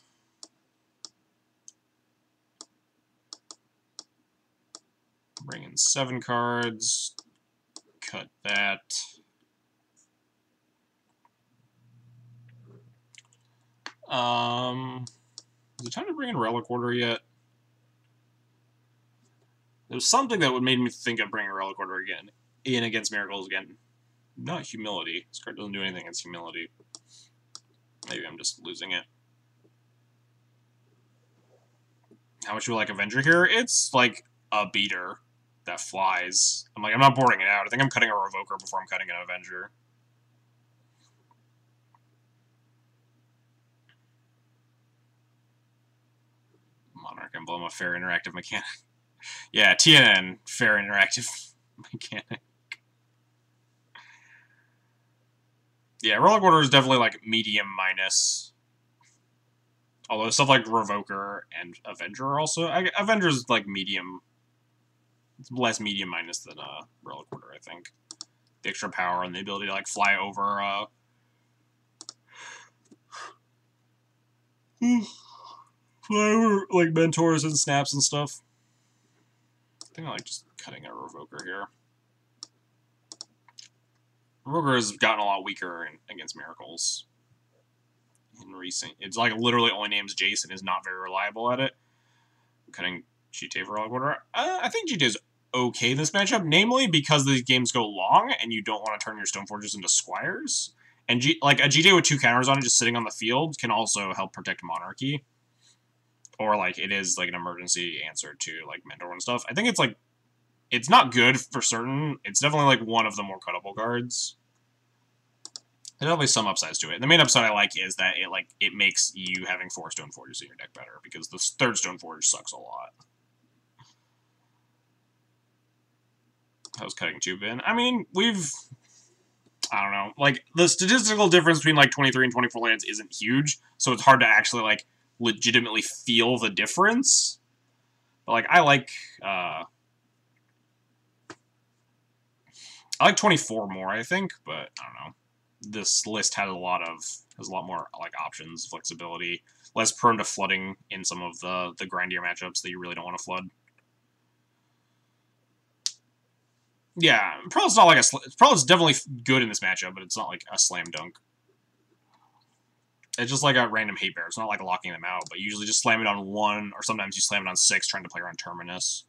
Bring in 7 cards. Cut that. Is it time to bring in Relic Order yet? There's something that would make me think of bringing Relic Order again. In against Miracles again. Not Humility. This card doesn't do anything against Humility. Maybe I'm just losing it. How much do you like Avenger here? It's like a beater that flies. I'm not boarding it out. I think I'm cutting a Revoker before I'm cutting an Avenger. Monarch Emblem, a fair interactive mechanic. Yeah, TNN, fair interactive mechanic. Yeah, Relic Order is definitely like medium minus. Although stuff like Revoker and Avenger are also... Avenger's like medium. It's less medium minus than Relic Order, I think. The extra power and the ability to like fly over... fly over like mentors and snaps and stuff. I think I like just cutting a Revoker here. Revoker has gotten a lot weaker against Miracles. in recent. It's like literally only names Jason, is not very reliable at it. Cutting GTA for Relic Order. I think GTA is okay in this matchup, namely because these games go long and you don't want to turn your Stoneforgers into Squires. And like a GTA with 2 counters on it just sitting on the field can also help protect Monarchy. Or like it is like an emergency answer to like Mentor and stuff. I think it's like, it's not good for certain. It's definitely like one of the more cuttable cards. There's definitely some upsides to it. And the main upside I like is that it makes you having 4 Stoneforgers in your deck better, because the 3rd Stoneforge sucks a lot. How's cutting 2 been? I mean, I don't know. Like, the statistical difference between, like, 23 and 24 lands isn't huge, so it's hard to actually, like, legitimately feel the difference. But, like, I like 24 more, I think, but I don't know. This list has a lot more, like, options, flexibility, less prone to flooding in some of the grindier matchups that you really don't want to flood. Yeah, Pearl's not like Pearl's definitely good in this matchup, but it's not like a slam dunk. It's just like a random hate bear. It's not like locking them out, but you usually just slam it on 1, or sometimes you slam it on 6 trying to play around Terminus.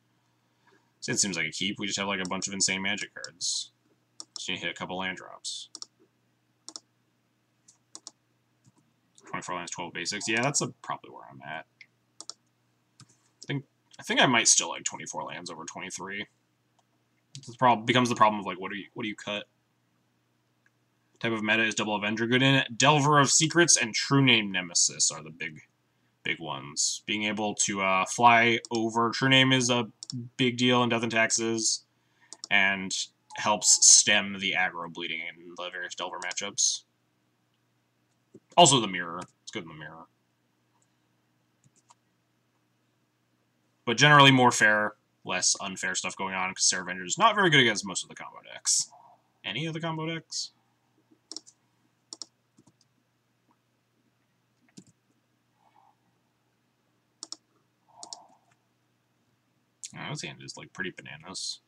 So it seems like a keep. We just have like a bunch of insane magic cards. So you hit a couple land drops. 24 lands, 12 basics. Yeah, that's probably where I'm at. I think I might still like 24 lands over 23. Becomes the problem of like, what do you cut? Type of meta is Double Avenger good in it. Delver of Secrets and True Name Nemesis are the big ones. Being able to fly over True Name is a big deal in Death and Taxes, and helps stem the aggro bleeding in the various Delver matchups. Also the Mirror. It's good in the Mirror. But generally more fair, less unfair stuff going on, because Sarah Avenger is not very good against most of the combo decks. Any of the combo decks? Oh, this hand is like pretty bananas.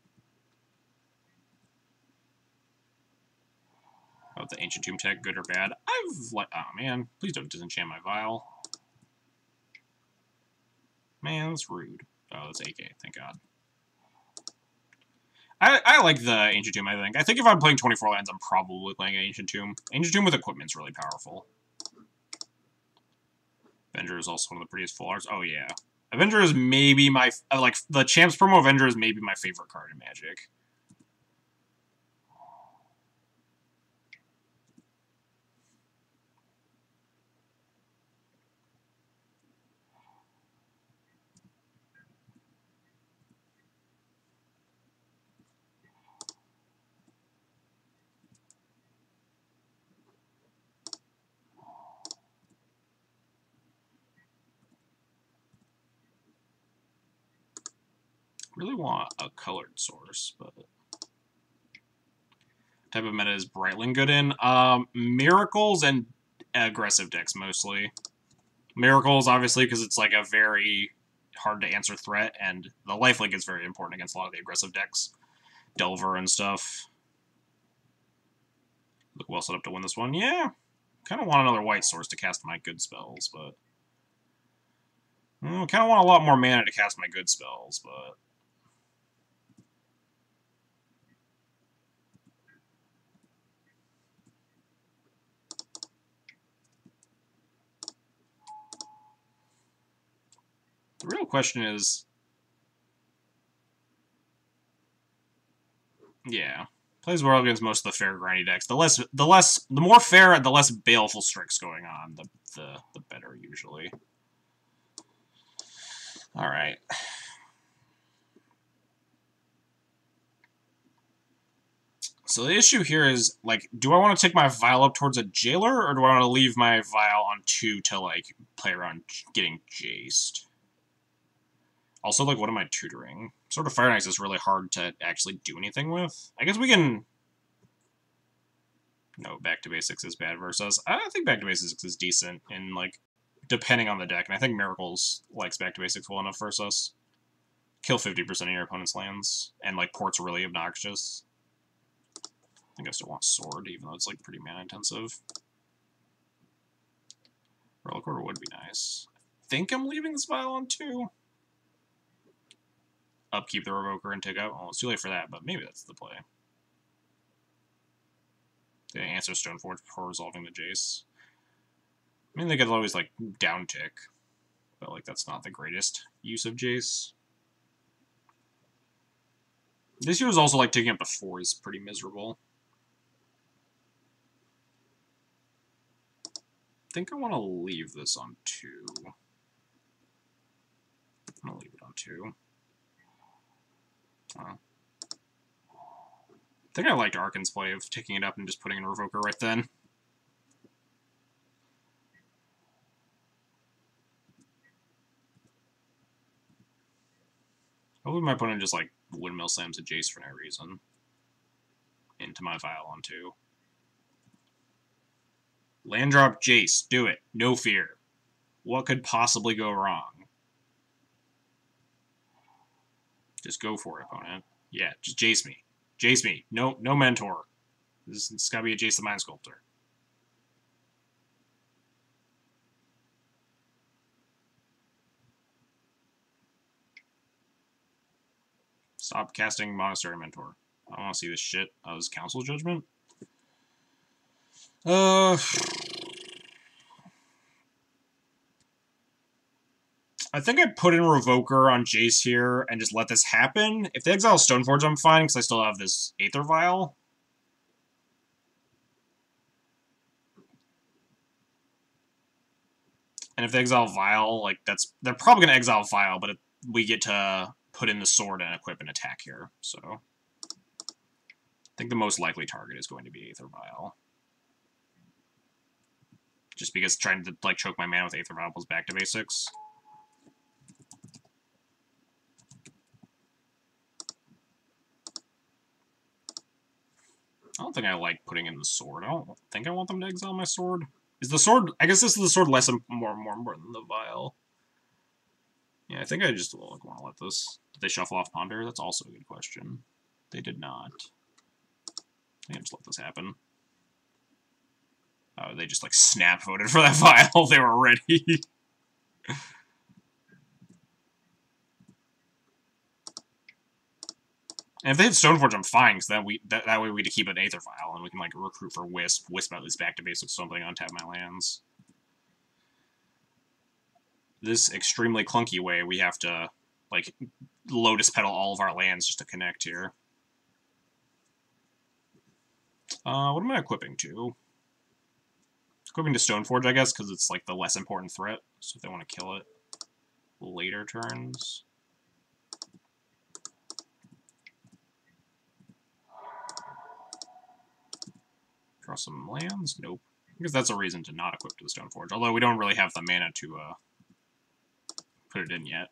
Oh, the Ancient Tomb tech, good or bad? Oh man, please don't disenchant my Vial. Man, that's rude. Oh, that's AK, thank God. I like the Ancient Tomb, I think. I think if I'm playing 24 lands, I'm probably playing Ancient Tomb. Ancient Tomb with equipment's really powerful. Avenger is also one of the prettiest full arts. Oh, yeah. Avenger is maybe my... like, the Champs promo Avenger is maybe my favorite card in Magic. Really want a colored source, but... Type of meta is Brightling good in? Miracles and aggressive decks, mostly. Miracles, obviously, because it's like a very hard-to-answer threat, and the lifelink is very important against a lot of the aggressive decks. Delver and stuff. Look well set up to win this one. Yeah, kind of want another white source to cast my good spells, but... kind of want a lot more mana to cast my good spells, but... The real question is... Yeah. Plays well against most of the fair grindy decks. The more fair, the less baleful Strix going on, the better, usually. Alright. So the issue here is, like, do I want to take my Vial up towards a Jailer, or do I want to leave my Vial on 2 to, like, play around getting Jaced? Also, like, what am I tutoring? Sort of Fire Knights is really hard to actually do anything with. I guess we can... No, Back to Basics is bad versus... I think Back to Basics is decent in, like, depending on the deck. And I think Miracles likes Back to Basics well enough versus. Kill 50% of your opponent's lands. And, like, Port's really obnoxious. I think I still want Sword, even though it's, like, pretty mana-intensive. Relic Order would be nice. I think I'm leaving this vial on 2. Upkeep the Revoker and take out. Well, it's too late for that, but maybe that's the play. They answer Stoneforge before resolving the Jace. I mean, they could always, like, down tick. But, like, that's not the greatest use of Jace. This year was also, like, taking up to 4 is pretty miserable. I think I want to leave this on 2. I'm going to leave it on 2. I think I liked Arkin's play of taking it up and just putting in a Revoker right then. Hopefully my opponent just, like, windmill slams a Jace for no reason. Into my vial on 2. Land drop Jace. Do it. No fear. What could possibly go wrong? Just go for it, opponent. Yeah, just Jace me. Jace me. No mentor. This has got to be a Jace the Mind Sculptor. Stop casting Monastery Mentor. I don't want to see this shit. This is Council Judgment. I think I put in Revoker on Jace here and just let this happen. If they exile Stoneforge, I'm fine, because I still have this Aether Vial. And if they exile Vial, like, they're probably going to exile Vial, but we get to put in the sword and equip an attack here, so I think the most likely target is going to be Aether Vial. Just because trying to, like, choke my mana with Aether Vial was back to basics. I don't think I like putting in the sword. I don't think I want them to exile my sword. Is the sword... I guess this is the sword less more important than the Vial. Yeah, I think I just want to let this... Did they shuffle off Ponder? That's also a good question. They did not. I think I just let this happen. Oh, they just, like, snap voted for that Vial. They were ready. And if they had Stoneforge, I'm fine, because that way we get to keep an Aether Vial, and we can, like, recruit for Wisp. Wisp at least back to basics, something, untap my lands. This extremely clunky way, we have to, like, Lotus Petal all of our lands just to connect here. What am I equipping to? Equipping to Stoneforge, I guess, because it's, like, the less important threat. So if they want to kill it later turns... Draw some lands? Nope. Because that's a reason to not equip to the Stoneforge. Although we don't really have the mana to put it in yet.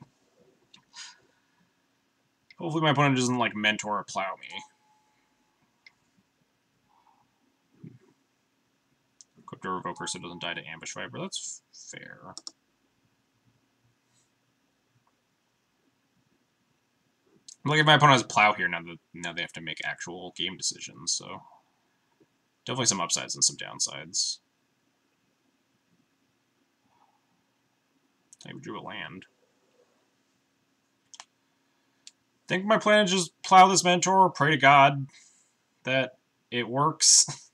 Hopefully my opponent doesn't, like, mentor or plow me. Equip to Revoker so it doesn't die to Ambush Viper. That's fair. Like, if my opponent has a plow here, now they have to make actual game decisions, so... Definitely some upsides and some downsides. I drew a land. I think my plan is just plow this mentor, pray to God that it works.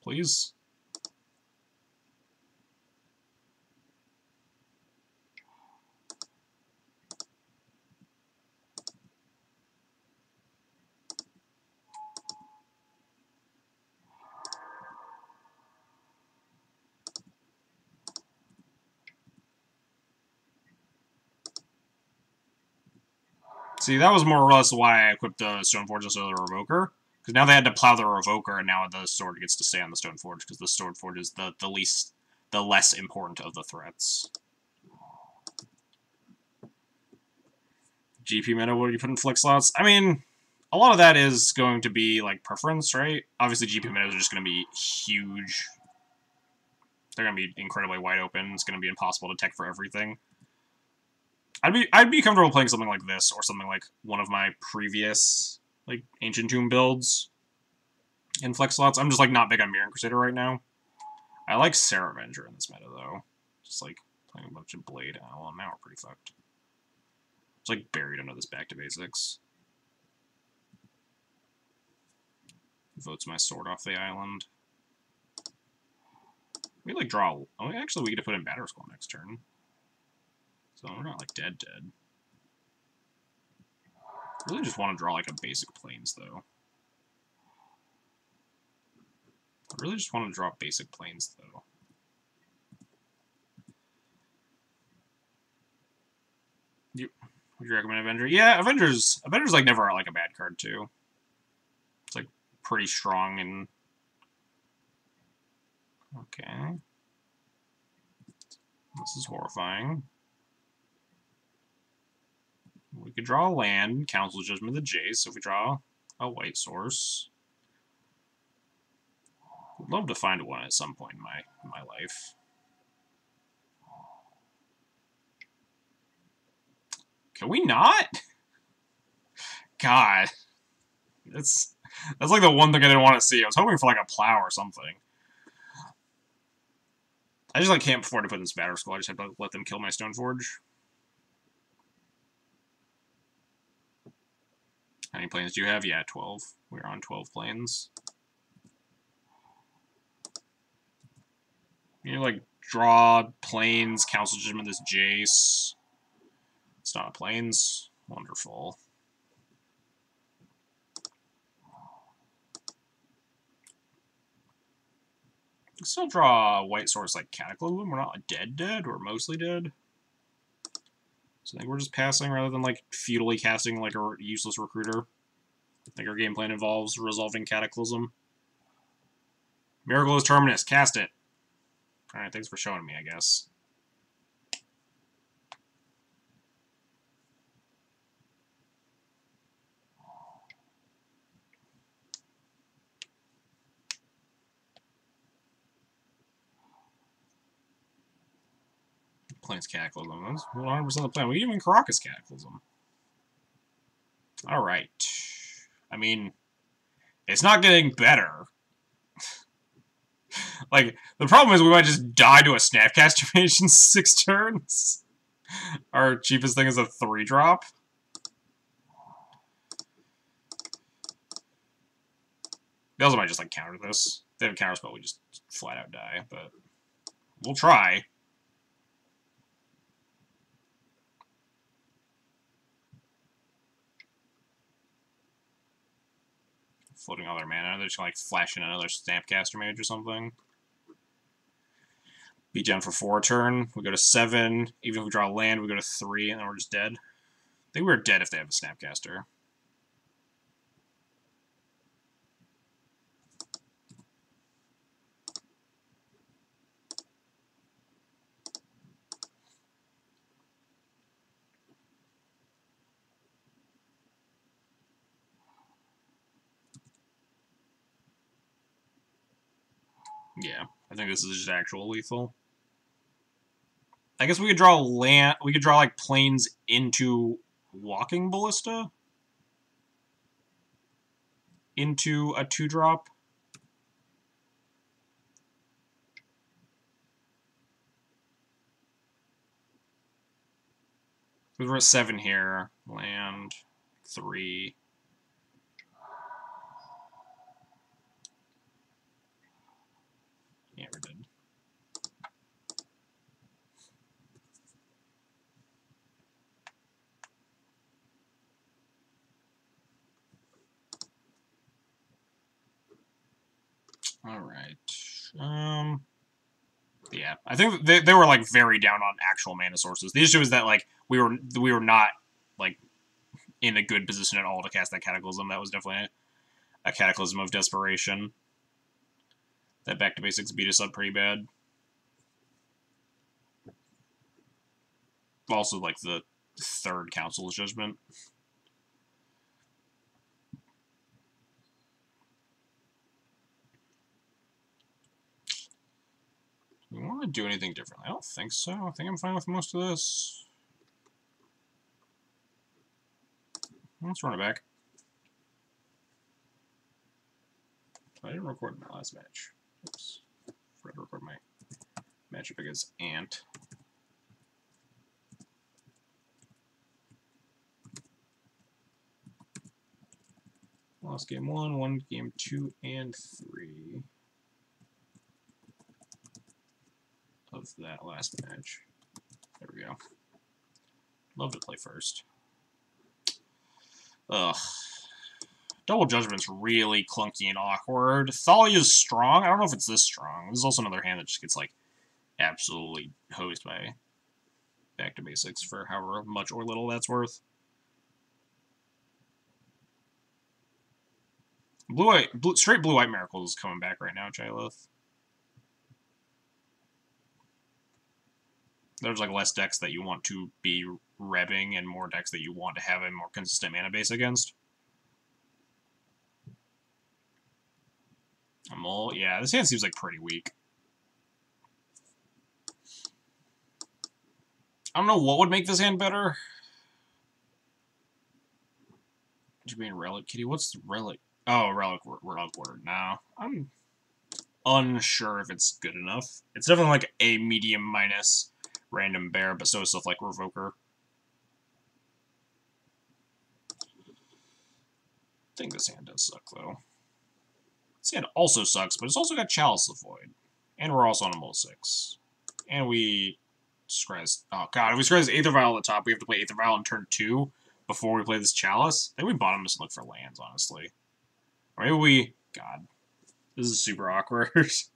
Please. See, that was more or less why I equipped the Stoneforge instead of the Revoker. Because now they had to plow the Revoker, and now the sword gets to stay on the Stoneforge, because the Stoneforge is the less important of the threats. GP meta, what do you put in flick slots? I mean, a lot of that is going to be, like, preference, right? Obviously, GP metas are just going to be huge. They're going to be incredibly wide open. It's going to be impossible to tech for everything. I'd be comfortable playing something like this or something like one of my previous like Ancient Tomb builds in flex slots. I'm just like not big on Mirror Crusader right now. I like Sarah Avenger in this meta though. Just like playing a bunch of Blade. Oh, well, now we're pretty fucked. It's like buried under this back to basics. Votes my sword off the island. We like draw. Oh, actually, we get to put in Batter Skull next turn. So we're not like dead. Really just want to draw like a basic planes though. I really just want to draw basic planes though. Would you recommend Avenger? Yeah, Avenger's like never like a bad card too. It's like pretty strong and okay. This is horrifying. We could draw a land, Council Judgment of the Jace, so if we draw a white source. Would love to find one at some point in my life. Can we not? God. That's like the one thing I didn't want to see. I was hoping for like a plow or something. I just like can't afford to put in this Batter Skull. I just have to let them kill my Stoneforge. How many planes do you have? Yeah, 12. We're on 12 planes. You like draw planes, Council Judgment this Jace. It's not a planes. Wonderful. Still draw a white source like Cataclysm. We're not dead. We're mostly dead. So I think we're just passing rather than like feudally casting like a useless recruiter. I think our game plan involves resolving Cataclysm. Miracle is Terminus. Cast it. Alright, thanks for showing me, I guess. Plains Cataclysm. That's 100% of the plan. We even Caracas Cataclysm. Alright. I mean, it's not getting better. Like, the problem is we might just die to a Snapcaster Mage in 6 turns. Our cheapest thing is a 3-drop. They also might just, like, counter this. If they have a counter spell, we just flat out die, but we'll try. Floating all their mana. They're just gonna, like, flash in another Snapcaster Mage or something. Be down for 4 turn. We go to 7. Even if we draw land, we go to 3, and then we're just dead. I think we're dead if they have a Snapcaster. Yeah, I think this is just actual lethal. I guess we could draw land. We could draw like planes into Walking Ballista, into a 2-drop. Because we're at 7 here. Land 3. Yeah, we're dead. Alright. Yeah, I think they were like very down on actual mana sources. The issue is that like we were not like in a good position at all to cast that Cataclysm. That was definitely a Cataclysm of desperation. That back to basics beat us up pretty bad. Also, like the 3rd Council's Judgment. Do we want to do anything differently? I don't think so. I think I'm fine with most of this. Let's run it back. I didn't record my last match. Oops. Forgot to record my matchup against Ant. Lost game 1, won game 2 and 3 of that last match. There we go. Love to play first. Ugh. Double Judgment's really clunky and awkward. Thalia's strong. I don't know if it's this strong. This is also another hand that just gets, like, absolutely hosed by Back to Basics for however much or little that's worth. Straight blue-white Miracle is coming back right now, Chylith. There's, like, less decks that you want to be rebbing and more decks that you want to have a more consistent mana base against. Yeah, this hand seems like pretty weak. I don't know what would make this hand better. Did you mean Relic Kitty? What's the Relic? Oh, Relic Word. No, I'm unsure if it's good enough. It's definitely like a medium minus random bear, but so is stuff like Revoker. I think this hand does suck, though. This hand also sucks, but it's also got Chalice of the Void. And we're also on a Mole 6. And we scries. Oh, God. If we scries Aether Vial at the top, we have to play Aether Vial on turn 2 before we play this Chalice. I think we bottom just look for lands, honestly. Or maybe we... God. This is super awkward. If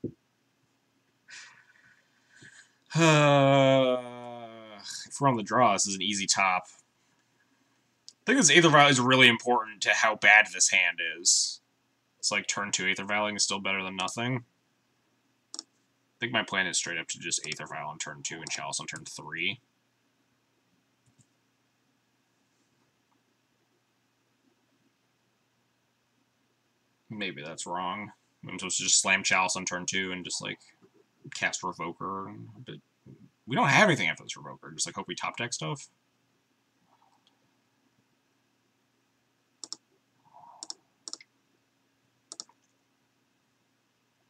we're on the draw, this is an easy top. I think this Aether Vial is really important to how bad this hand is. It's like turn 2 Aether Vialing is still better than nothing. I think my plan is straight up to just Aether Vial on turn 2 and Chalice on turn 3. Maybe that's wrong. I'm supposed to just slam Chalice on turn 2 and just, like, cast Revoker. But we don't have anything after this Revoker. Just, like, hope we top deck stuff.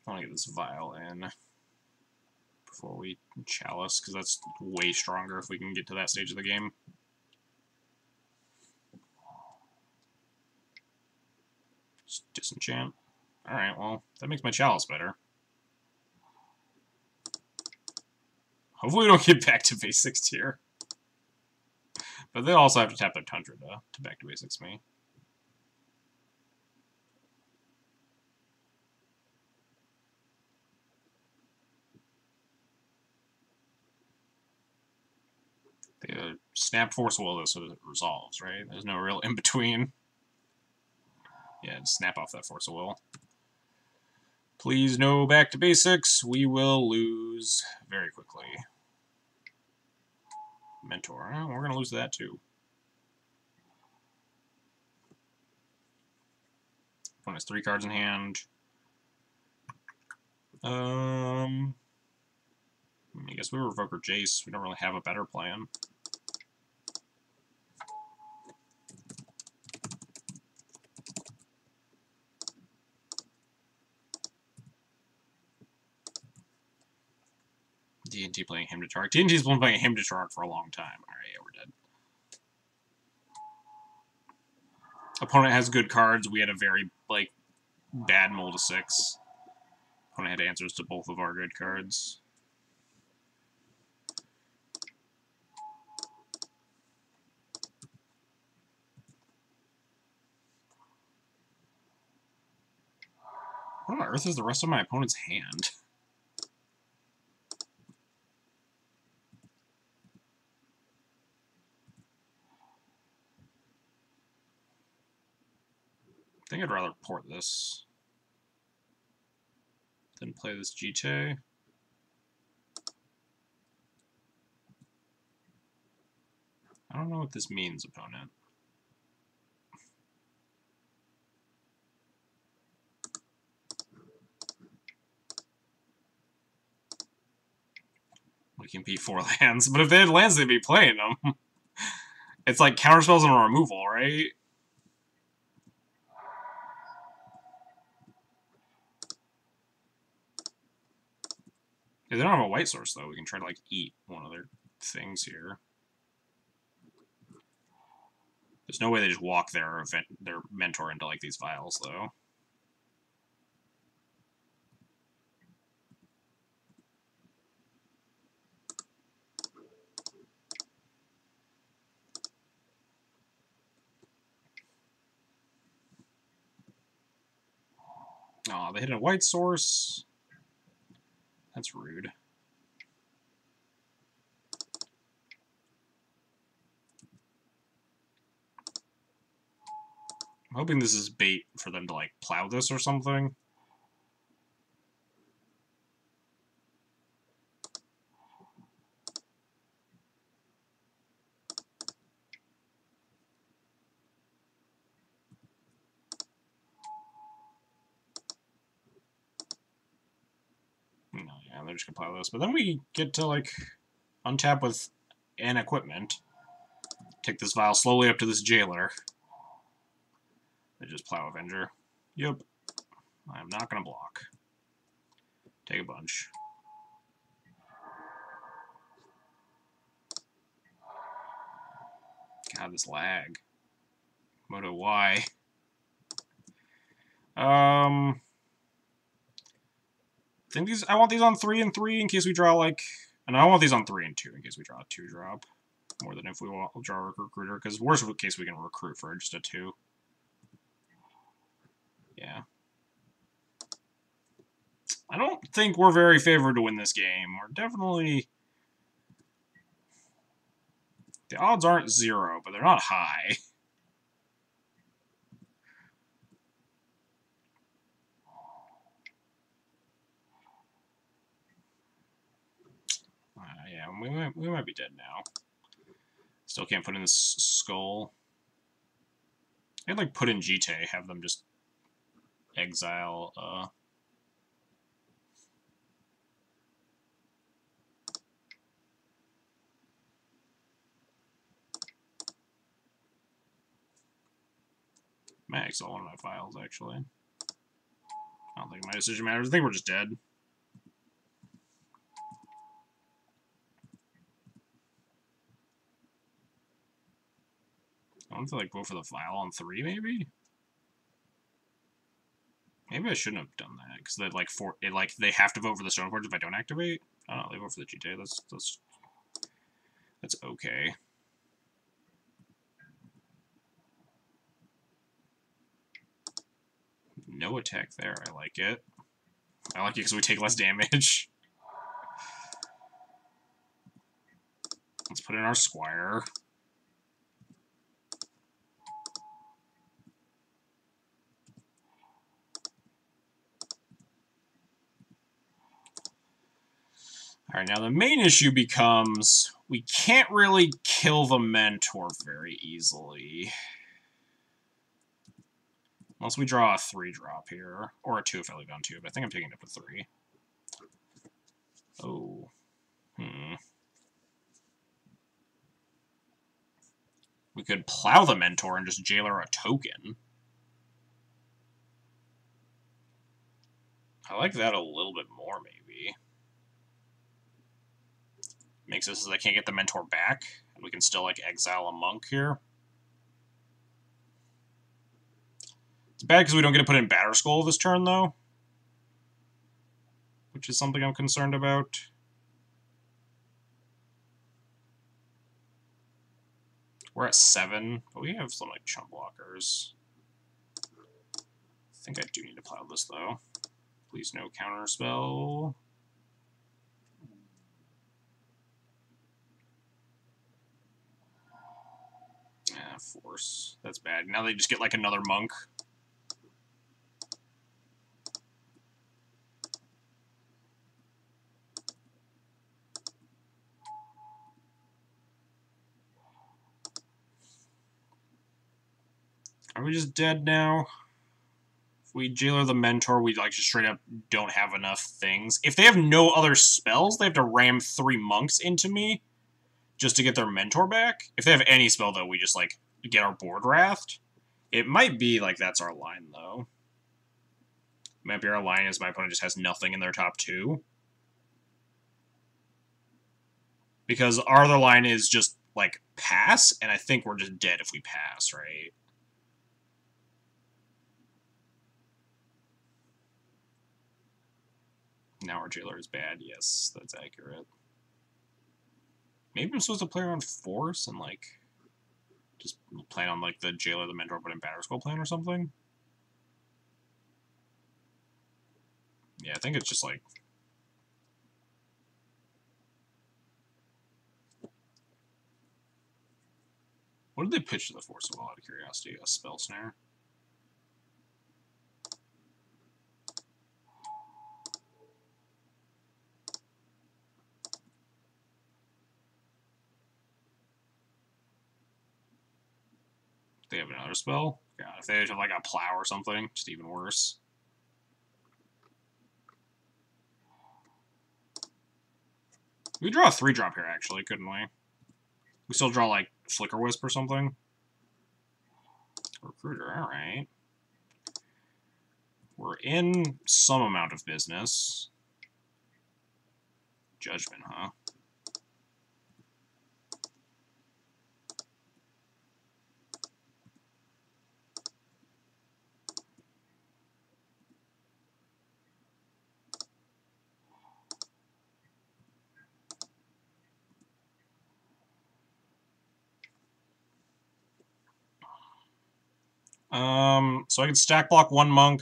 I want to get this Vial in before we Chalice, because that's way stronger if we can get to that stage of the game. Just disenchant. Alright, well, that makes my Chalice better. Hopefully we don't get back to basics here. But they also have to tap their Tundra to back to basics me. They snap Force Will this so that it resolves, right? There's no real in-between. Yeah, just snap off that Force of Will. Please no back to basics. We will lose very quickly. Mentor. Oh, we're going to lose that too. Opponent has 3 cards in hand. I guess we Revoker Jace. We don't really have a better plan. D&T playing Hymn to Tark. D&T's been playing Hymn to Tark for a long time. Alright, yeah, we're dead. Opponent has good cards. We had a very, like, bad Mold to 6. Opponent had answers to both of our good cards. What on earth is the rest of my opponent's hand? I think I'd rather port this than play this GT. I don't know what this means, opponent. We can beat 4 lands, but if they had lands, they'd be playing them. It's like counterspells and a removal, right? If they don't have a white source, though, we can try to, like, eat one of their things here. There's no way they just walk their mentor into, like, these vials, though. Aw, they hit a white source. That's rude. I'm hoping this is bait for them to, like, plow this or something. No, yeah, they're just gonna plow this. But then we get to, like, untap with an equipment. Take this vial slowly up to this jailer. They just plow Avenger. Yep. I'm not gonna block. Take a bunch. God, this lag. Moto Y. I think these. I want these on 3 and 3 in case we draw like. And I want these on 3 and 2 in case we draw a 2-drop. More than if we want to draw a recruiter, because worst case we can recruit for just a 2. Yeah. I don't think we're very favored to win this game. We're definitely. The odds aren't 0, but they're not high. Yeah, we might be dead now. Still can't put in this skull. I'd like put in Jite, have them just exile. Might exile one of my files actually. I don't think my decision matters. I think we're just dead. I want to like vote for the file on 3, maybe. Maybe I shouldn't have done that because they they have to vote for the Stoneforge if I don't activate. Oh, no, they vote for the GTA. That's okay. No attack there. I like it. I like it because we take less damage. Let's put in our Squire. Alright, now the main issue becomes we can't really kill the Mentor very easily. Unless we draw a 3-drop here. Or a 2 if I leave on 2, but I think I'm taking it up to 3. Oh. We could plow the Mentor and just jailer a token. I like that a little bit more, maybe. Makes it so I can't get the Mentor back, and we can still, like, exile a monk here. It's bad because we don't get to put in Batterskull this turn, though. Which is something I'm concerned about. We're at 7, but we have some, like, chump blockers. I think I do need to plow this, though. Please no counterspell. Yeah, force. That's bad. Now they just get, like, another monk. Are we just dead now? If we jailer the Mentor, we like just straight up don't have enough things. If they have no other spells, they have to ram 3 monks into me just to get their Mentor back. If they have any spell, though, we just like get our board wrathed. It might be like that's our line, though. It might be our line is my opponent just has nothing in their top 2. Because our other line is just, like, pass, and I think we're just dead if we pass, right? Now our jailer is bad. Yes, that's accurate. Maybe I'm supposed to play around force and, like, just plan on, like, the jailer, the mentor, but in Batter Skull plan or something? Yeah, I think it's just, like... What did they pitch to the force of all, out of curiosity? A spell snare? They have another spell? God, if they have, like, a plow or something, just even worse. We draw a 3-drop here, actually, couldn't we? We still draw, like, Flicker Wisp or something? Recruiter, alright. We're in some amount of business. Judgment, huh? So I can stack block 1 monk.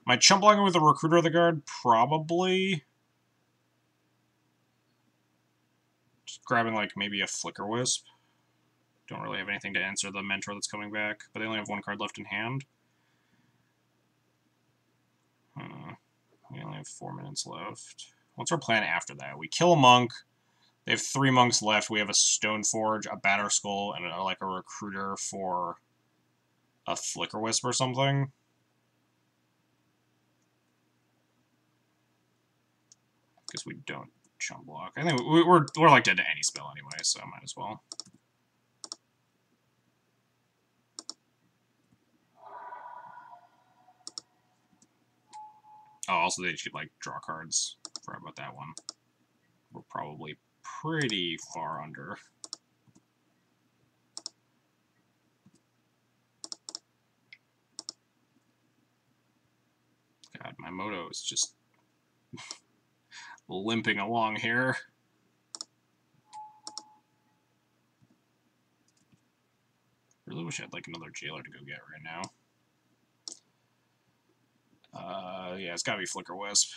My chump blocking with the recruiter of the guard, probably. Just grabbing, like, maybe a Flicker Wisp. Don't really have anything to answer the mentor that's coming back, but they only have 1 card left in hand. We only have 4 minutes left. What's our plan after that? We kill a monk. They have 3 monks left. We have a Stoneforge, a Batter Skull, and like a recruiter for a Flicker Wisp or something. Because we don't chump block. I think we're like dead to any spell anyway, so I might as well. Oh, also they should, like, draw cards. Forgot about that one. We're probably pretty far under. God, my moto is just limping along here. Really wish I had, like, another jailer to go get right now. Yeah, it's gotta be Flicker Wisp.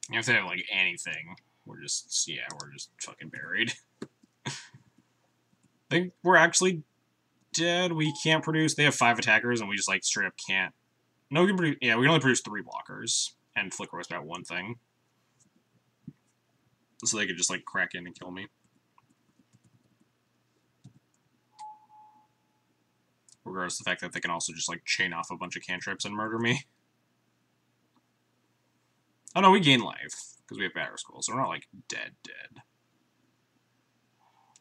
If they have, like, anything, we're just fucking buried. I think we're actually dead. We can't produce. They have 5 attackers, and we just, like, straight up can't. No, we can produce. Yeah, we can only produce 3 blockers, and Flicker Wisp at 1 thing. So they could just, like, crack in and kill me. Regardless of the fact that they can also just, like, chain off a bunch of cantrips and murder me. Oh no, we gain life, because we have Batter Skull, so we're not, like, dead.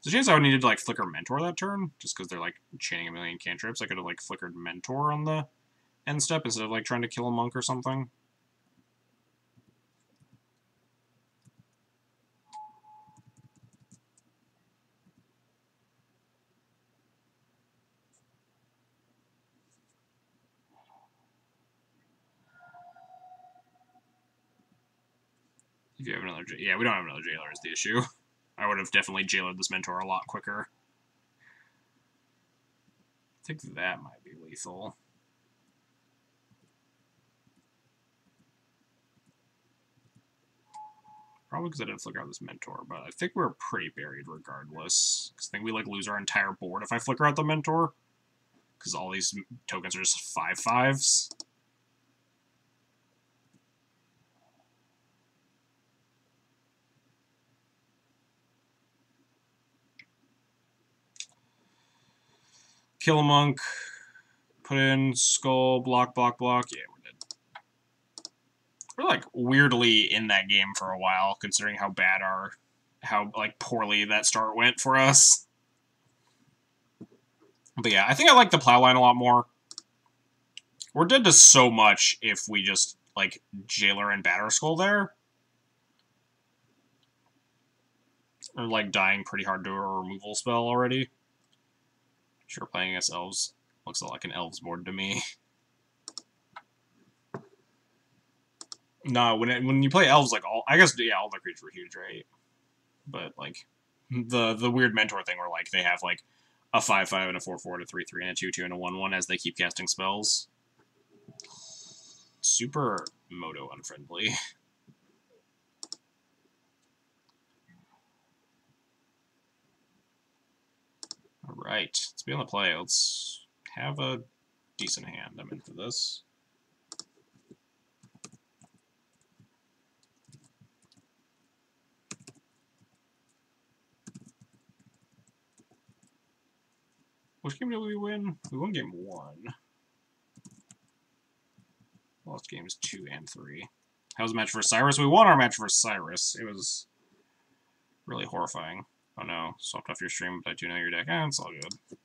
There's a chance I would need to, like, Flicker Mentor that turn, just because they're, like, chaining a million cantrips. I could have, like, flickered Mentor on the end step instead of, like, trying to kill a monk or something. If you have another... Yeah, we don't have another jailer is the issue. I would have definitely jailered this mentor a lot quicker. I think that might be lethal. Probably because I didn't flicker out this Mentor, but I think we're pretty buried regardless. Because I think we like lose our entire board if I flicker out the Mentor. Because all these tokens are just 5/5s. Kill a monk. Put in skull, block, block, block. Yeah, we're dead. We're like weirdly in that game for a while, considering how bad how like poorly that start went for us. But yeah, I think I like the plow line a lot more. We're dead to so much if we just like Jailer and Batterskull there. Or like dying pretty hard to a removal spell already. Sure, playing against elves looks like an elves board to me. No, when you play elves, like I guess yeah, all the creatures were huge, right? But like the weird mentor thing where like they have like a 5/5 and a 4/4 and a 3/3 and a 2/2 and a 1/1 as they keep casting spells. Super moto unfriendly. All right, let's be on the play. Let's have a decent hand. I'm in for this. Which game did we win? We won game 1. Lost games 2 and 3. How was the match versus Cyrus? We won our match versus Cyrus. It was really horrifying. Oh no, swapped off your stream, but I do know your deck. It's all good.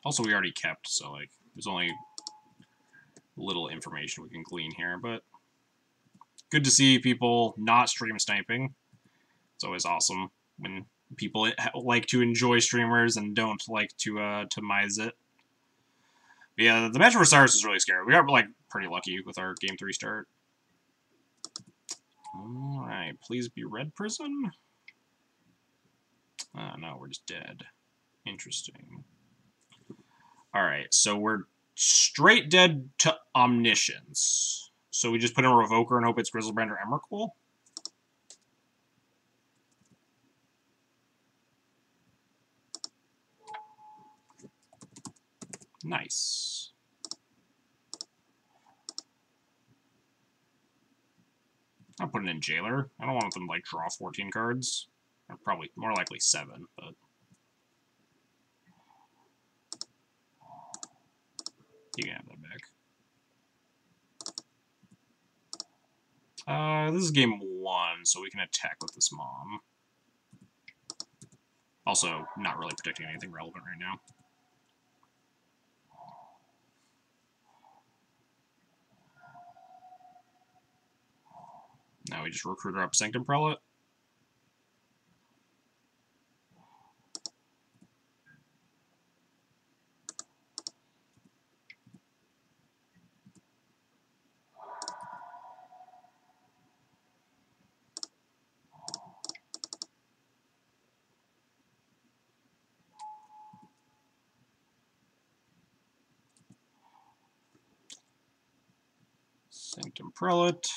Also, we already kept, so like there's only little information we can glean here, but good to see people not stream sniping. It's always awesome when people like to enjoy streamers and don't like to mise it. But yeah, the match for Cyrus is really scary. We got like pretty lucky with our game 3 start. All right, please be red prison. Oh no, we're just dead. Interesting. All right, so we're straight dead to Omniscience. So we just put in a Revoker and hope it's Grizzlebrand or Emrakul? Nice. I'm putting in Jailer. I don't want them to like draw 14 cards. Or probably more likely 7, but you can have that back. This is game 1, so we can attack with this Mom. Also, not really predicting anything relevant right now. Now we just recruiter up Sanctum Prelate. Sanctum Prelate.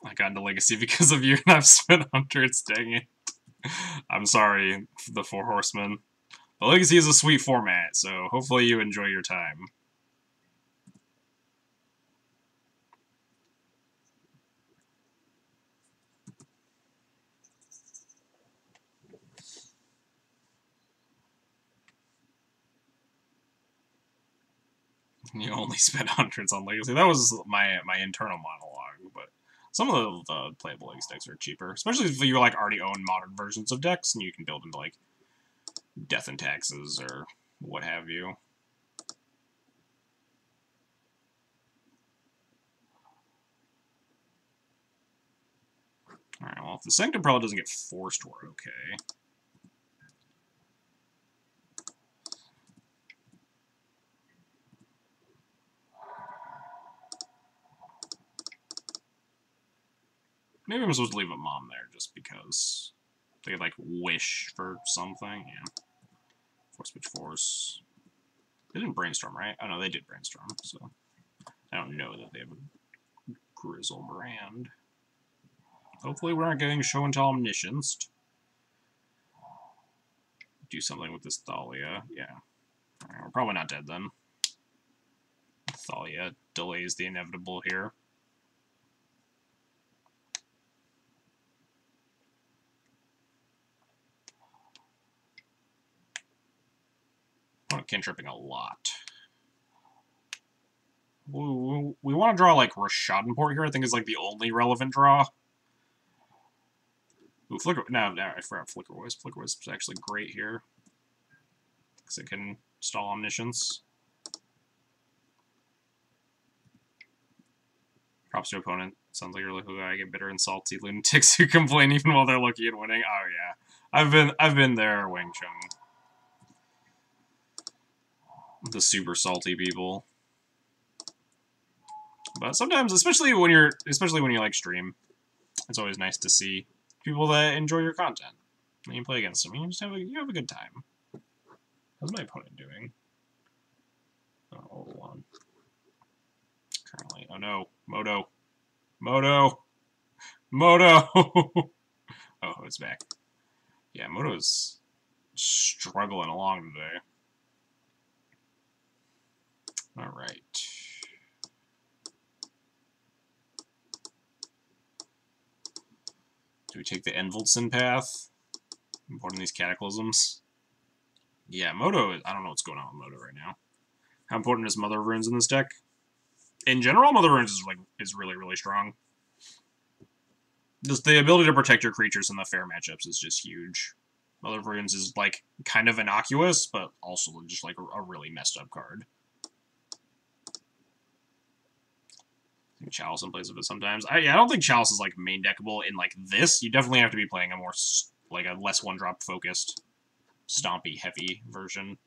I got into Legacy because of you, and I've spent hundreds, dang it. I'm sorry, the Four Horsemen. The Legacy is a sweet format, so hopefully you enjoy your time. You only spent hundreds on Legacy. That was my internal monologue, but some of the playable Legacy decks are cheaper, especially if you like already own modern versions of decks, and you can build into like Death and Taxes or what have you. Alright, well, if the Sanctum Prelate doesn't get forced, we're okay. Maybe I'm supposed to leave a mom there just because they like wish for something. Yeah. Force pitch force. They didn't brainstorm, right? Oh no, they did brainstorm. So I don't know that they have a Grizzle brand. Hopefully we aren't getting show and tell omniscienced. Do something with this Thalia. Yeah. Right, we're probably not dead then. Thalia delays the inevitable here. I'm cantripping a lot. We want to draw like Rashadenport here. I think is like the only relevant draw. Ooh, Flicker. No, I forgot Flicker Wisp. Flicker Wisp is actually great here because it can stall Omniscience. Props to opponent. Sounds like you're looking at get bitter and salty lunatics who complain even while they're lucky and winning. Oh yeah, I've been there, Wing Chun. The super salty people. But sometimes, especially when you like stream, it's always nice to see people that enjoy your content. When you play against them, you just have a good time. How's my opponent doing? Oh, hold on. Currently, oh no, Moto. Oh, it's back. Yeah, Moto's struggling along today. All right. Do we take the Envoldson path? Importing these Cataclysms? Yeah, Moto, I don't know what's going on with Moto right now. How important is Mother of Runes in this deck? In general, Mother of Runes is really, really strong. Just the ability to protect your creatures in the fair matchups is just huge. Mother of Runes is, like, kind of innocuous, but also just, like, a really messed up card. I think Chalice plays with it sometimes. I don't think Chalice is, like, main deckable in, like, this. You definitely have to be playing a more, like, a less one-drop focused, stompy, heavy version.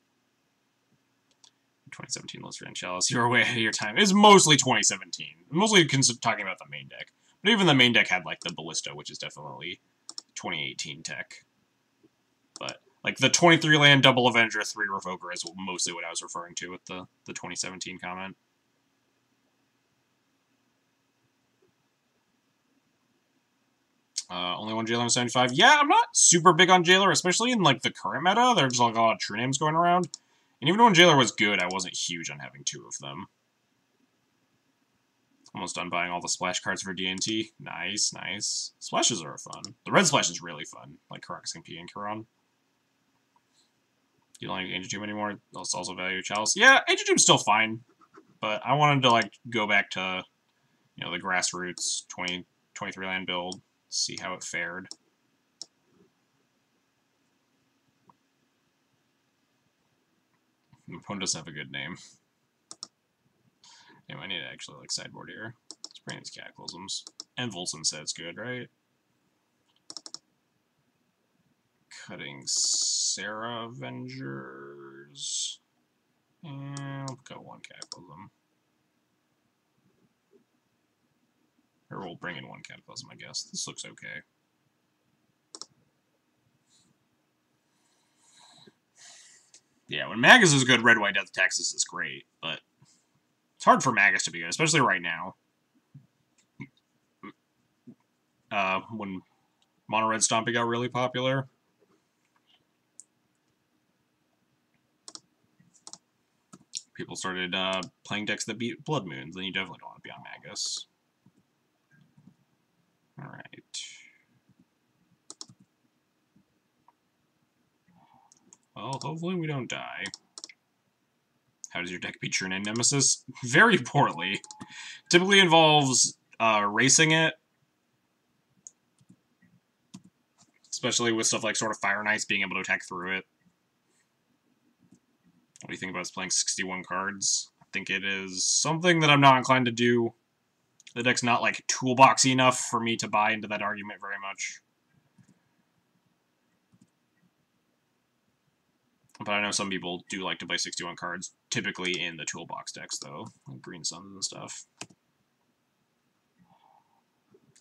2017 Listerine Chalice. You're way ahead of your time. It's mostly 2017. Mostly talking about the main deck. But even the main deck had, like, the Ballista, which is definitely 2018 tech. But, like, the 23-land Double Avenger 3 Revoker is mostly what I was referring to with the 2017 comment. Only one Jailer in 75. Yeah, I'm not super big on Jailer, especially in, like, the current meta. There's, like, a lot of true names going around. And even when Jailer was good, I wasn't huge on having two of them. Almost done buying all the splash cards for D&T. Nice, nice. Splashes are fun. The red splash is really fun, like Karaxing P and Kiron. You don't like Ancient Tomb anymore? That's also value Chalice. Yeah, Ancient Tomb's still fine. But I wanted to, like, go back to, you know, the grassroots 23-land build. See how it fared. My opponent does have a good name. Damn, I need to actually, like, sideboard here. Let's bring these Cataclysms. And Volson said it's good, right? Cutting Sarah Avengers. And I'll cut one Cataclysm. Or we'll bring in one Cataclysm, I guess. This looks okay. Yeah, when Magus is good, Red, White, Death, Texas is great, but it's hard for Magus to be good, especially right now. When Mono Red Stomping got really popular. People started playing decks that beat Blood Moons, then you definitely don't want to be on Magus. Alright. Well, hopefully we don't die. How does your deck beat True Name Nemesis? Very poorly. Typically involves racing it. Especially with stuff like sort of Fire Knights being able to attack through it. What do you think about us playing 61 cards? I think it is something that I'm not inclined to do. The deck's not, like, toolboxy enough for me to buy into that argument very much. But I know some people do like to play 61 cards, typically in the toolbox decks, though. Like Green Suns and stuff.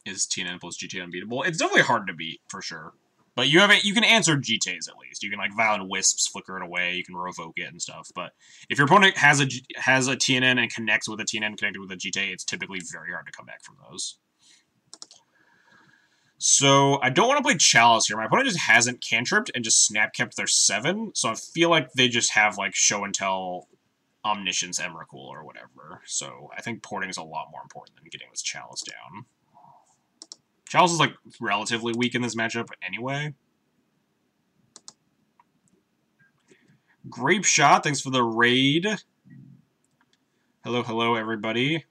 Is TNN plus GT unbeatable? It's definitely hard to beat, for sure. But you can answer GTs at least. You can, like, Violent Wisps, flicker it away, you can revoke it and stuff. But if your opponent has a TNN and connects with a TNN connected with a GTA, it's typically very hard to come back from those. So, I don't want to play Chalice here. My opponent just hasn't cantripped and just snap kept their 7, so I feel like they just have, like, Show and Tell, Omniscience, Emrakul, or whatever. So, I think porting is a lot more important than getting this Chalice down. Chalice is, like, relatively weak in this matchup anyway. Grape Shot, thanks for the raid. Hello, hello, everybody.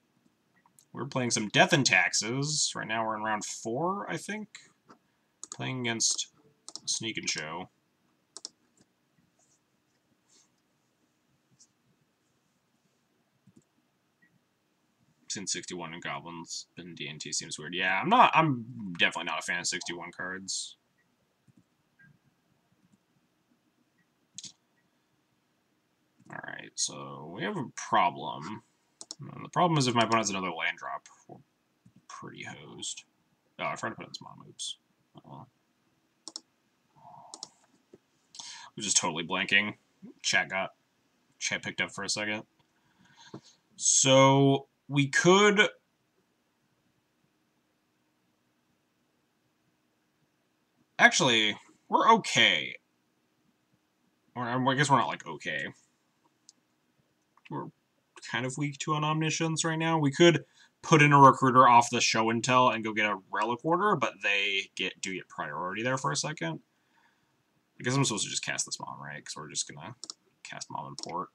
We're playing some Death and Taxes. Right now we're in round 4, I think. Playing against Sneak and Show. Since 61 and Goblins and D&T seems weird. Yeah, I'm definitely not a fan of 61 cards. Alright, so we have a problem. The problem is if my opponent has another land drop, we're pretty hosed. Oh, I tried to put in some moves. Oh. We're just totally blanking. Chat picked up for a second. So we could actually, we're okay. Or I guess we're not like okay. We're kind of weak to an Omniscience right now. We could put in a Recruiter off the Show and Tell and go get a Relic Order, but they do get priority there for a second. I guess I'm supposed to just cast this Mom, right? Because we're just gonna cast Mom and Port.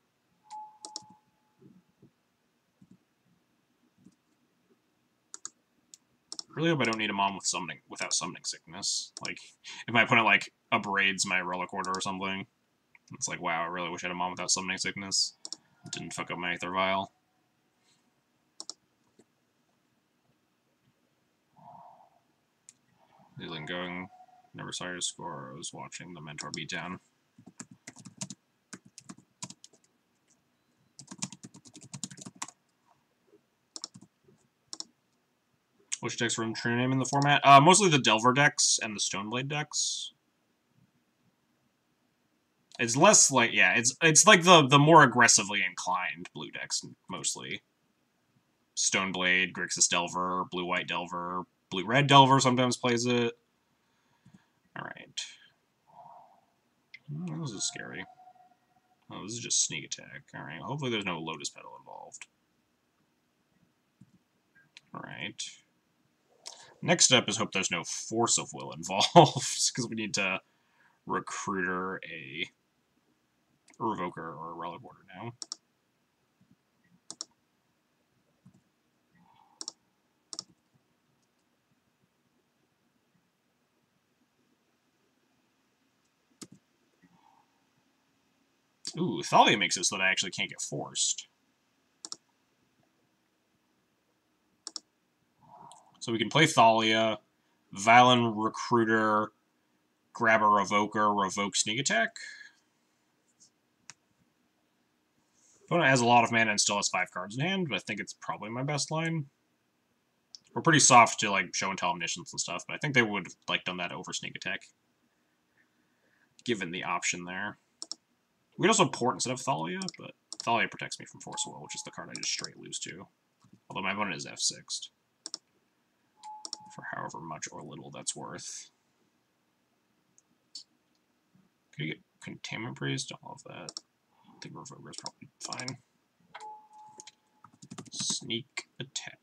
Really hope I don't need a Mom without Summoning Sickness. Like, if my opponent, like, abrades my Relic Order or something, it's like, wow, I really wish I had a Mom without Summoning Sickness. Didn't fuck up my Aether Vial. Isn't going. Never saw your score. I was watching the Mentor beatdown. Which decks are in true name in the format? Mostly the Delver decks and the Stoneblade decks. It's less like, yeah, it's like the more aggressively inclined blue decks, mostly. Stoneblade, Grixis Delver, Blue-White Delver, Blue-Red Delver sometimes plays it. Alright. Oh, this is scary. Oh, this is just sneak attack. Alright, hopefully there's no Lotus Petal involved. Alright. Next step is hope there's no Force of Will involved, because we need to Recruiter a Revoker or a Relic Order now. Ooh, Thalia makes it so that I actually can't get forced. So we can play Thalia, Violent Recruiter, grab a Revoker, revoke Sneak Attack. Opponent has a lot of mana and still has 5 cards in hand, but I think it's probably my best line. We're pretty soft to, like, Show and Tell Omniscience and stuff, but I think they would have, like, done that over Sneak Attack. Given the option there. We could also port instead of Thalia, but Thalia protects me from Force of Will, which is the card I just straight lose to. Although my opponent is F6'd. For however much or little that's worth. Could you get Containment Priest? Don't love that. I think Revoker is probably fine. Sneak Attack.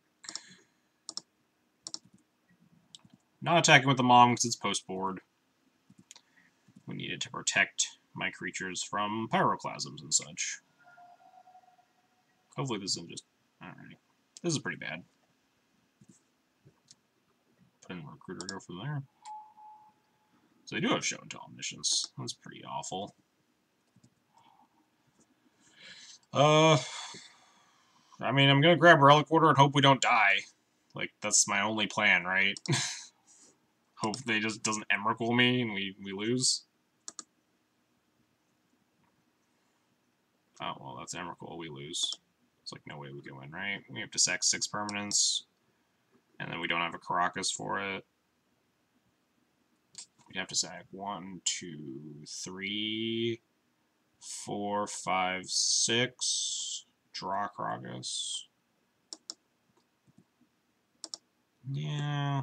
Not attacking with the Mom because it's post-board. We need it to protect my creatures from Pyroclasms and such. Hopefully this isn't just... Alright. This is pretty bad. Put in Recruiter, go from there. So they do have Show and Tell Omniscience. That's pretty awful. I mean, I'm gonna grab Relic Order and hope we don't die. Like, that's my only plan, right? Hope they just doesn't Emrakul me and we lose. Oh, well, that's Emrakul, we lose. It's like no way we can win, right? We have to sack 6 permanents. And then we don't have a Caracas for it. We'd have to sack 1, 2, 3, 4, 5, 6. Draw Caracas. Yeah,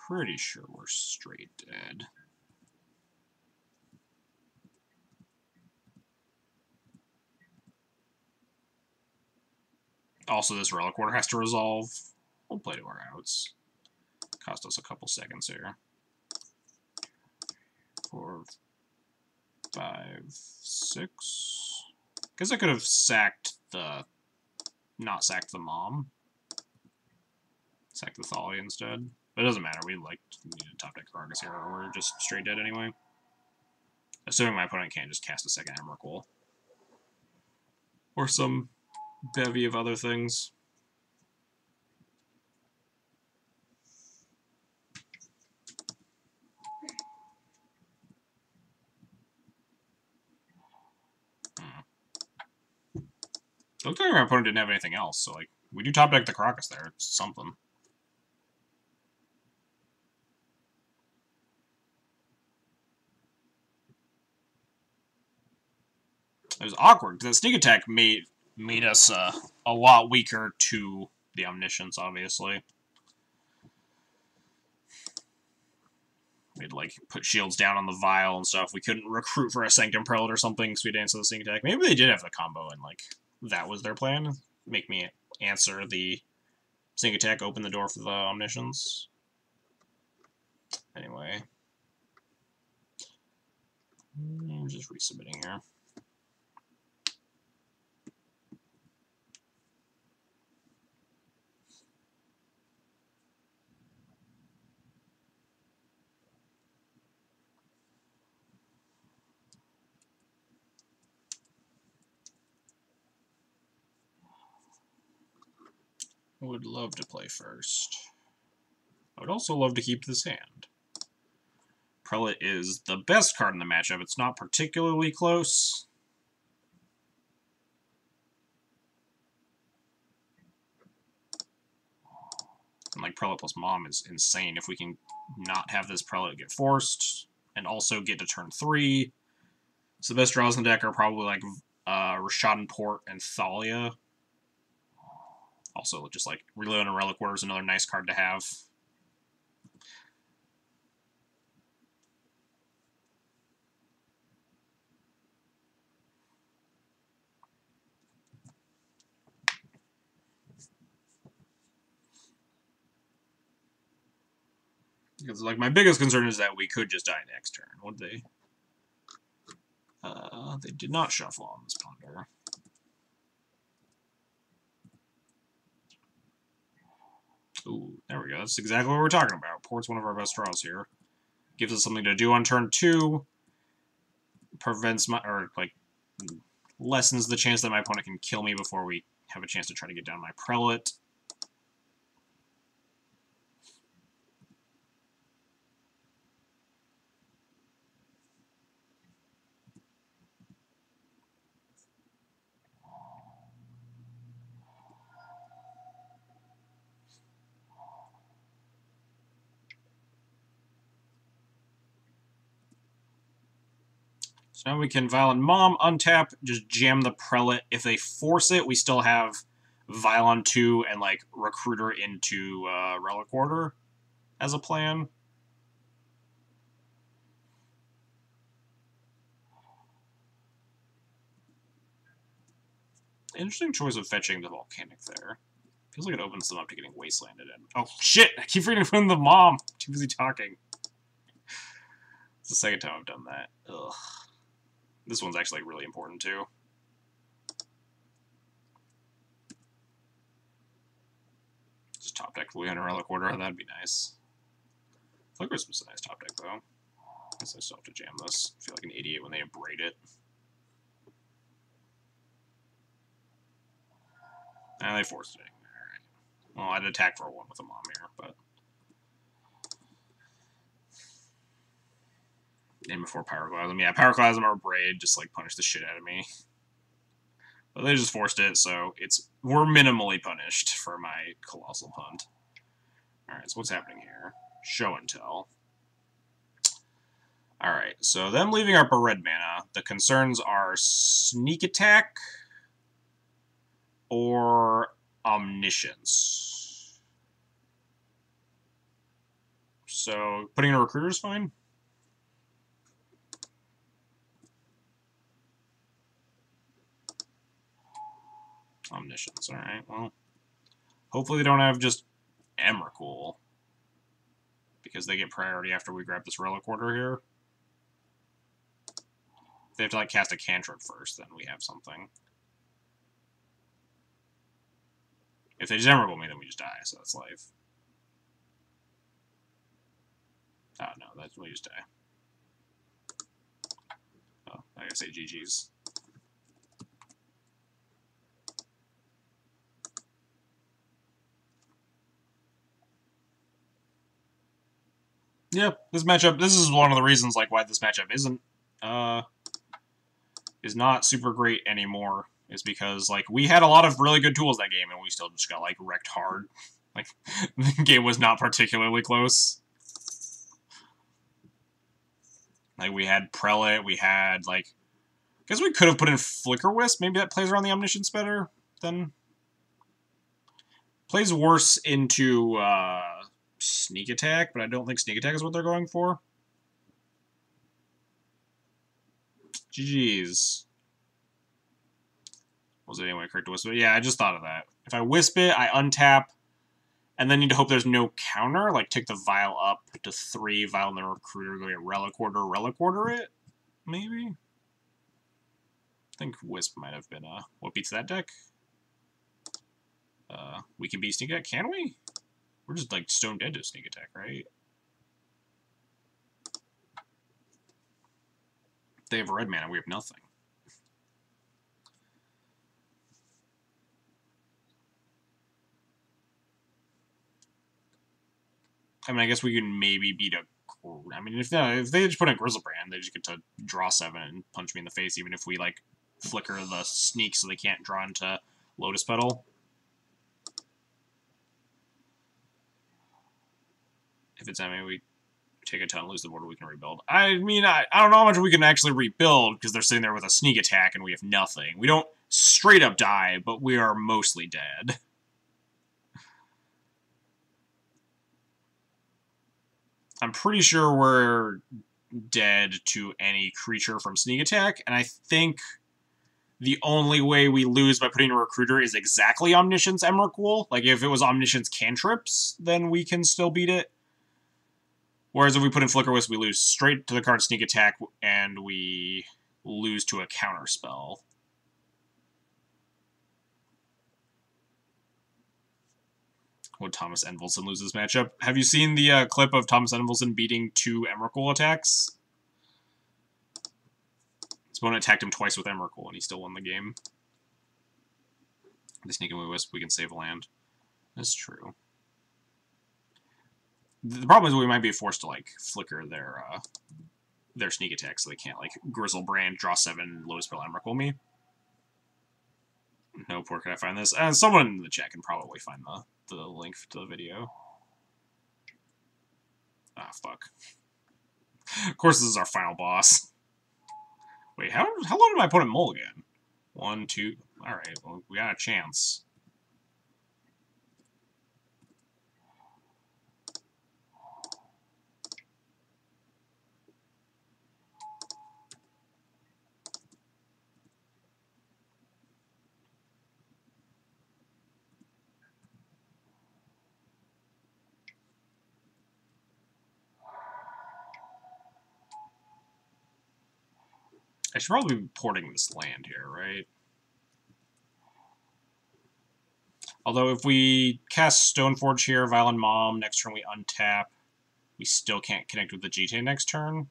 pretty sure we're straight dead. Also, this Relic Order has to resolve. We'll play to our outs. Cost us a couple seconds here. 4, 5, 6. Guess I could have sacked the... not sacked the Mom. Sacked the Thalia instead. But it doesn't matter. We need a top deck Caracas here, or we're just straight dead anyway. Assuming my opponent can't just cast a second Emrakul. Or some bevy of other things. Looks like my opponent didn't have anything else, so like we do top deck the Caracas there. It's something. It was awkward because that sneak attack made us a lot weaker to the Omniscience, obviously. We'd like put shields down on the Vial and stuff. We couldn't recruit for a Sanctum Prelate or something because we'd answer the sneak attack. Maybe they did have the combo and like that was their plan. Make me answer the sneak attack, open the door for the Omniscience. Anyway. I'm just resubmitting here. I would love to play first. I would also love to keep this hand. Prelate is the best card in the matchup. It's not particularly close. And like Prelate plus Mom is insane if we can not have this Prelate get forced and also get to turn 3. So the best draws in the deck are probably like Rashadan Port and Thalia. Also, just like Reload and Relic Order is another nice card to have. Because like my biggest concern is that we could just die next turn. Would they? They did not shuffle on this Ponder. Ooh, there we go. That's exactly what we're talking about. Port's one of our best draws here. Gives us something to do on turn 2. Prevents my, or like, lessens the chance that my opponent can kill me before we have a chance to try to get down my Prelate. So now we can Violent Mom, untap, just jam the Prelate. If they force it, we still have Violent 2 and like Recruiter into Relic Order as a plan. Interesting choice of fetching the Volcanic there. Feels like it opens them up to getting Wastelanded in. Oh shit! I keep forgetting to put in the Mom! Too busy talking. It's the second time I've done that. Ugh. This one's actually really important too. Just top deck Blue Hunter Relic Order, that'd be nice. Flickers was a nice top deck though. I guess I still have to jam this. I feel like an idiot when they abrade it. And they forced it. Alright. Well, I'd attack for 1 with a Mom here, but... And before Pyroclasm. Yeah, Pyroclasm or Braid just, like, punish the shit out of me. But they just forced it, so we're minimally punished for my Colossal Punt. Alright, so what's happening here? Show and tell. Alright, so them leaving up a red mana, the concerns are sneak attack or omniscience. So putting in a recruiter is fine. Omniscience, alright, well. Hopefully they don't have just Emrakul, because they get priority after we grab this Relic Order here. If they have to, like, cast a cantrip first, then we have something. If they just Emrakul me, then we just die, so that's life. Oh, no, that's we just die. Oh, I gotta say GG's. Yeah, this matchup, this is one of the reasons, like, why this matchup is not super great anymore, is because, like, we had a lot of really good tools that game, and we still just got, like, wrecked hard. Like, the game was not particularly close. Like, we had Prelate, we had, like... I guess we could have put in Flicker Wisp, maybe that plays around the Omniscience better than... Plays worse into, Sneak Attack, but I don't think Sneak Attack is what they're going for. GG's. Was it anyway correct to Wisp it? Yeah, I just thought of that. If I Wisp it, I untap, and then need to hope there's no counter, like take the Vial up to 3, Vial in the Recruiter, go get Relic Order it? Maybe? I think Wisp might have been, what beats that deck? We can beat Sneak Attack, can we? We're just, like, stone dead to Sneak Attack, right? They have red mana, we have nothing. I mean, I guess we can maybe beat a... I mean, if they just put in Grizzlebrand, they just get to draw 7 and punch me in the face, even if we, like, flicker the Sneak so they can't draw into Lotus Petal. If it's enemy, we take a ton, lose the border, we can rebuild. I mean, I don't know how much we can actually rebuild, because they're sitting there with a Sneak Attack and we have nothing. We don't straight up die, but we are mostly dead. I'm pretty sure we're dead to any creature from Sneak Attack, and I think the only way we lose by putting a Recruiter is exactly Omniscience Emrakul. Like, if it was Omniscience Cantrips, then we can still beat it. Whereas if we put in Flicker Wisp, we lose straight to the card Sneak Attack, and we lose to a counter spell. Would Thomas Envelson lose this matchup? Have you seen the clip of Thomas Envelson beating 2 Emrakul attacks? His opponent attacked him twice with Emrakul, and he still won the game. They Sneak and Wisp, we can save land. That's true. The problem is we might be forced to, like, flicker their Sneak Attack so they can't, like, Grizzlebrand, draw 7, Lotus Petal, Emrakul me. Nope, where can I find this? Someone in the chat can probably find the link to the video. Ah, fuck. Of course, this is our final boss. Wait, how long did my opponent mulligan? 1, 2... Alright, well, we got a chance. I should probably be porting this land here, right? Although if we cast Stoneforge here, Violent Mom, next turn we untap, we still can't connect with the GTA next turn.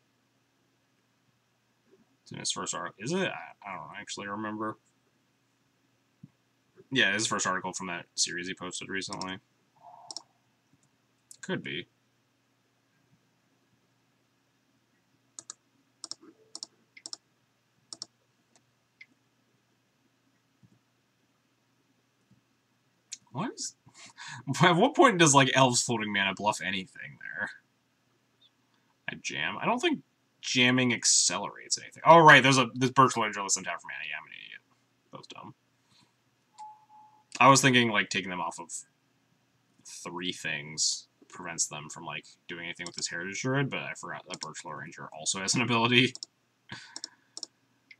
It's in his first article. Is it? I don't actually remember. Yeah, his first article from that series he posted recently. Could be. What is... At what point does, like, Elves floating mana bluff anything there? I jam. I don't think jamming accelerates anything. Oh, right, there's this Birch Ranger list on tap for mana. Yeah, I'm an idiot. That was dumb. I was thinking, like, taking them off of 3 things prevents them from, like, doing anything with this Heritage Druid, but I forgot that Birch Ranger also has an ability.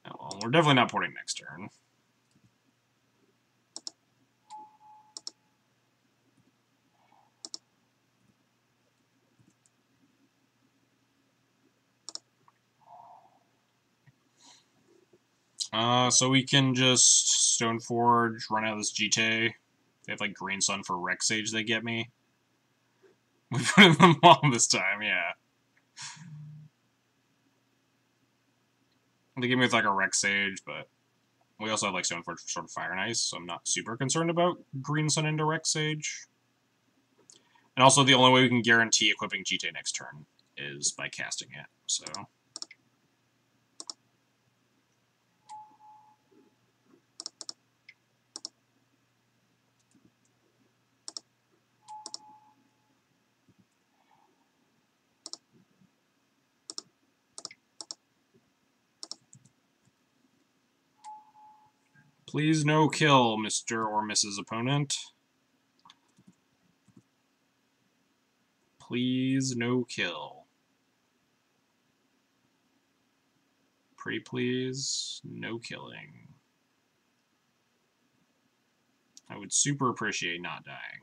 Oh, well, we're definitely not porting next turn. So we can just Stoneforge, run out of this GT. If they have, like, Green Sun for Rex Sage, they get me. We put in them all this time, yeah. They give me with, like, a Rex Sage, but we also have, like, Stoneforge for sort of Fire and Ice, so I'm not super concerned about Green Sun into Rex Sage. And also, the only way we can guarantee equipping GT next turn is by casting it, so... Please no kill, Mr. or Mrs. Opponent. Please no kill. Pretty please, no killing. I would super appreciate not dying.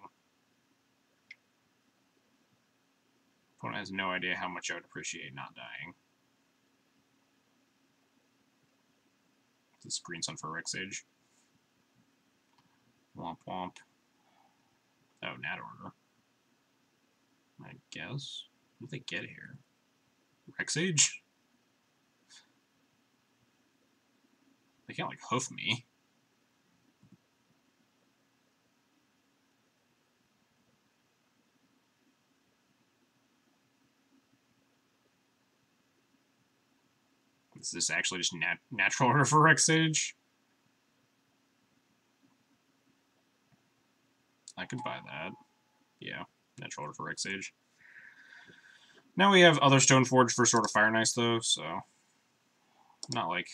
Opponent has no idea how much I would appreciate not dying. This Green Sun for Rex Sage. Womp womp. Oh, Nat Order. I guess. What did they get here? Rex Sage? They can't, like, hoof me. Is this actually just natural order for Rex Sage? I could buy that. Yeah, natural order for Rex Sage. Now we have other Stoneforge for sort of Fire and Ice, though, so... not, like,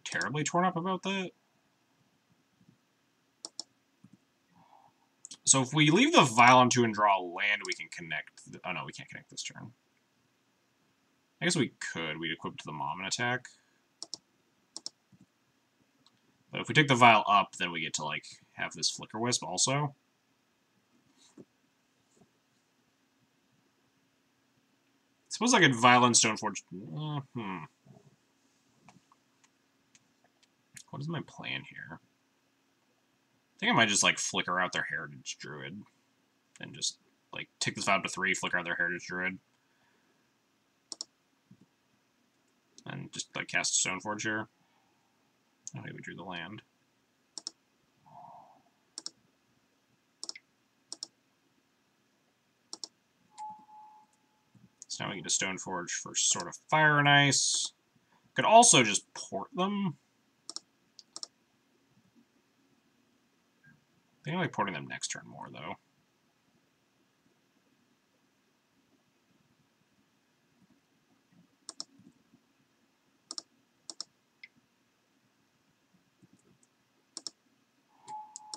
terribly torn up about that. So if we leave the Vial on 2 and draw a land, we can connect... oh, no, we can't connect this turn. I guess we could. We'd equip to the Mom and attack. But if we take the Vial up, then we get to, like, have this Flicker Wisp also. Suppose I could Violent Stoneforge... What is my plan here? I think I might just, like, flicker out their Heritage Druid. And just, like, take this Vial to 3, flicker out their Heritage Druid. And just, like, cast Stoneforge here. Okay, we drew the land. So now we get a Stoneforge for sort of Fire and Ice. Could also just port them. I think I like porting them next turn more, though.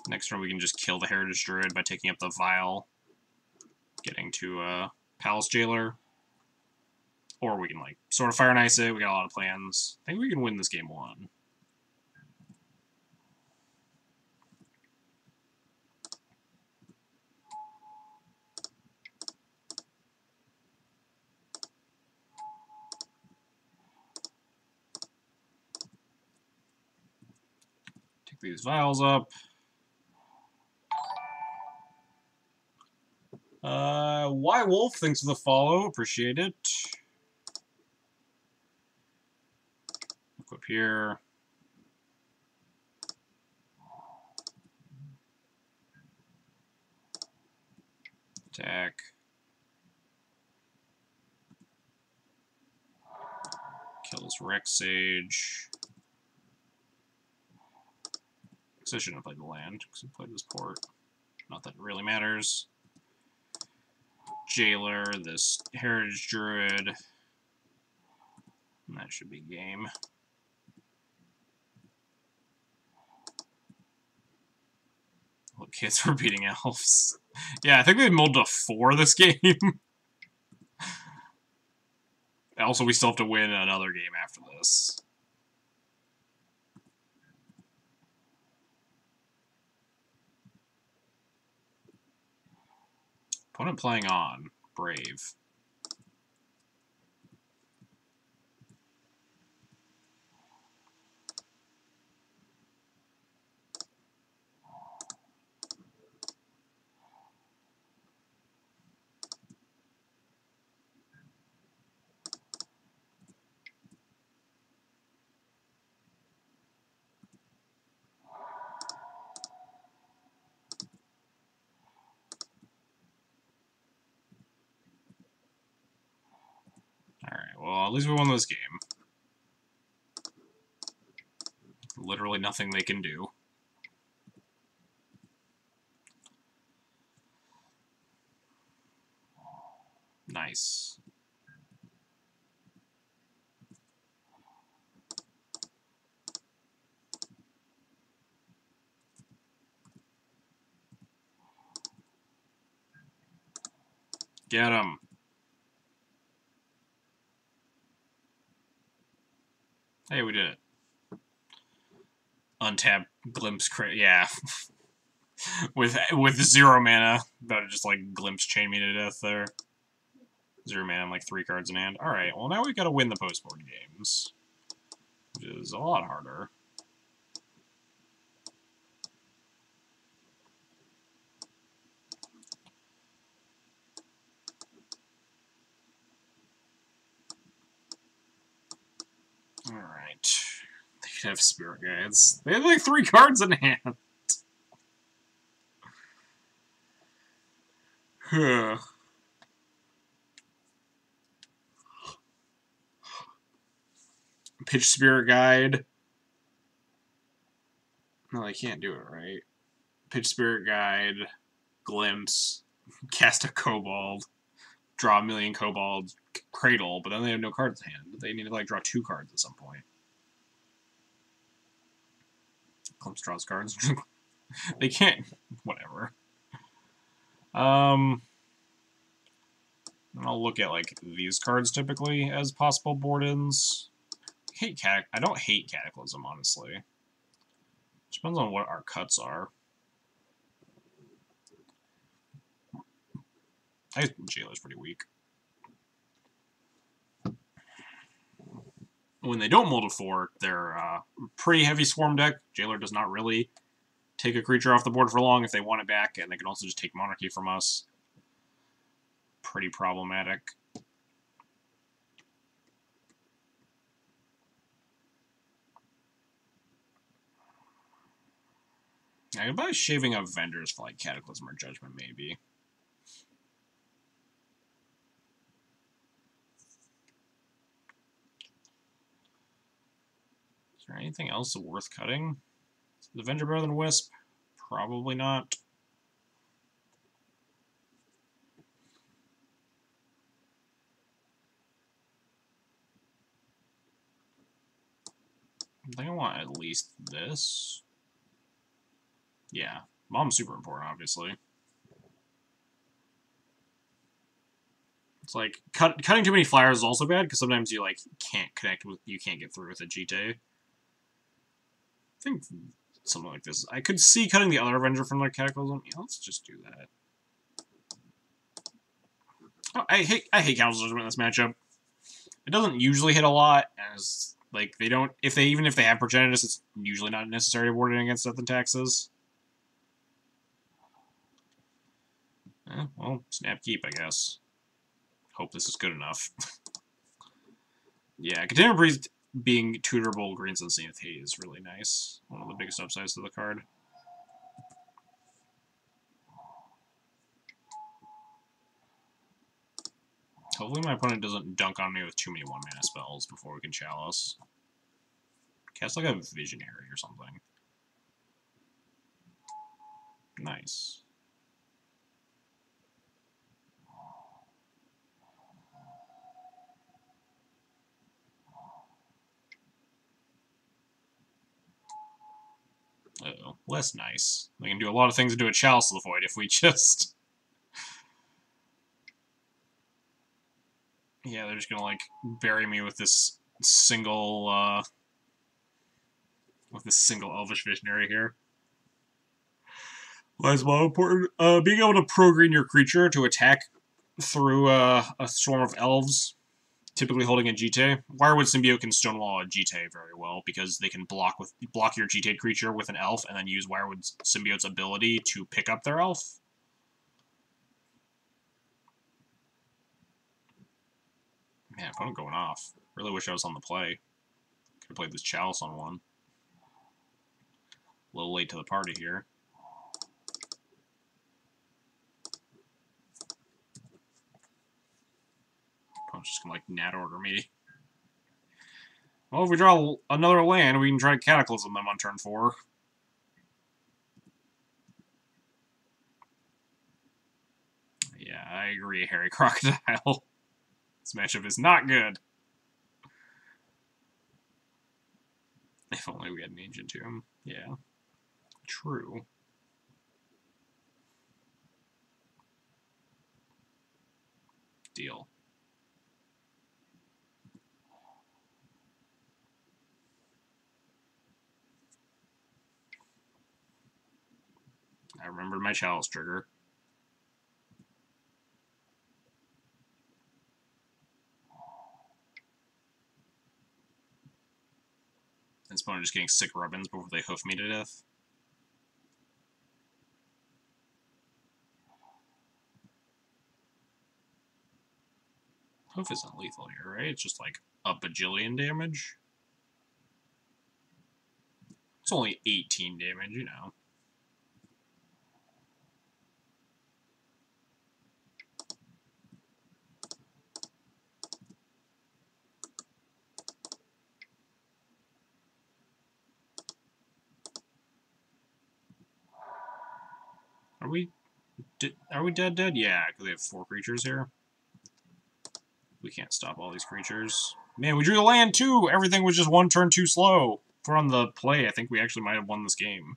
Next turn we can just kill the Heritage Druid by taking up the Vial, getting to Palace Jailer. Or we can, like, sort of Fire and Ice it. We got a lot of plans. I think we can win this game 1. Take these Vials up. Why Wolf, thanks for the follow. Appreciate it. Equip here. Attack. Kill this Rex Sage. I shouldn't have played the land, because I played this port. Not that it really matters. Jailer, this Heritage Druid. And that should be game. Look, kids were beating elves. Yeah, I think they mulled to 4 this game. Also, we still have to win another game after this. Opponent playing on. Brave. Alright, well, at least we won this game. Literally nothing they can do. Nice. Get him. Hey, we did it. Untap glimpse crit. Yeah. with 0 mana, about to just like glimpse chain me to death there. 0 mana, I'm like 3 cards in hand. Alright, well now we gotta win the postboard games. Which is a lot harder. Alright. They could have Spirit Guides. They have like 3 cards in hand. Pitch Spirit Guide. No, they can't do it, right? Pitch Spirit Guide, Glimpse, cast a Kobold, draw a million Kobolds, Cradle, but then they have no cards in hand. They need to like draw 2 cards at some point. Glimpse draws cards. They can't. Whatever. I'll look at like these cards typically as possible board-ins. I don't hate Cataclysm, honestly. Depends on what our cuts are. I think Jailer's pretty weak. When they don't mold to 4, they're a pretty heavy swarm deck. Jailer does not really take a creature off the board for long if they want it back, and they can also just take Monarchy from us. Pretty problematic. I could buy Shaving of Vendors for like Cataclysm or Judgment, maybe. Is there anything else worth cutting? Is the Avenger better than Wisp? Probably not. I think I want at least this. Yeah, Mom's super important, obviously. It's like cutting too many flyers is also bad because sometimes you like can't connect with, you can't get through with a GT. I think something like this. I could see cutting the other Avenger from like Cataclysm. Yeah, let's just do that. Oh, I hate Council Judgment in this matchup. It doesn't usually hit a lot, as like they don't. Even if they have Progenitus, it's usually not necessary to ward it against Death and Taxes. Well, snap keep, I guess. Hope this is good enough. Yeah, Container Breeze being tutorable Greens and Zenith Hate is really nice. One of the biggest upsides to the card. Hopefully my opponent doesn't dunk on me with too many 1-mana spells before we can Chalice. Cast like a Visionary or something. Nice. less nice. We can do a lot of things to do a Chalice of the Void if we just... Yeah, they're just gonna, like, bury me with this single, Elvish Visionary here. Why is more important? Being able to pro-green your creature to attack through a swarm of elves, typically holding a GT. Wirewood Symbiote can stonewall a GT very well because they can block your GT creature with an elf and then use Wirewood Symbiote's ability to pick up their elf. Man, opponent going off. Really wish I was on the play. Could have played this Chalice on one. A little late to the party here. Opponent's just gonna, like, nat order me. Well, if we draw another land, we can try to Cataclysm them on turn 4. Yeah, I agree, Harry Crocodile. This matchup is not good. If only we had an Ancient Tomb. Yeah. True. Deal. I remembered my Chalice trigger. This opponent just getting sick rubbins before they hoof me to death. Hoof isn't lethal here, right? It's just like a bajillion damage. It's only 18 damage, you know. Are we dead? Yeah, because we have 4 creatures here. We can't stop all these creatures. Man, we drew the land too! Everything was just 1 turn too slow. If we're on the play, I think we actually might have won this game.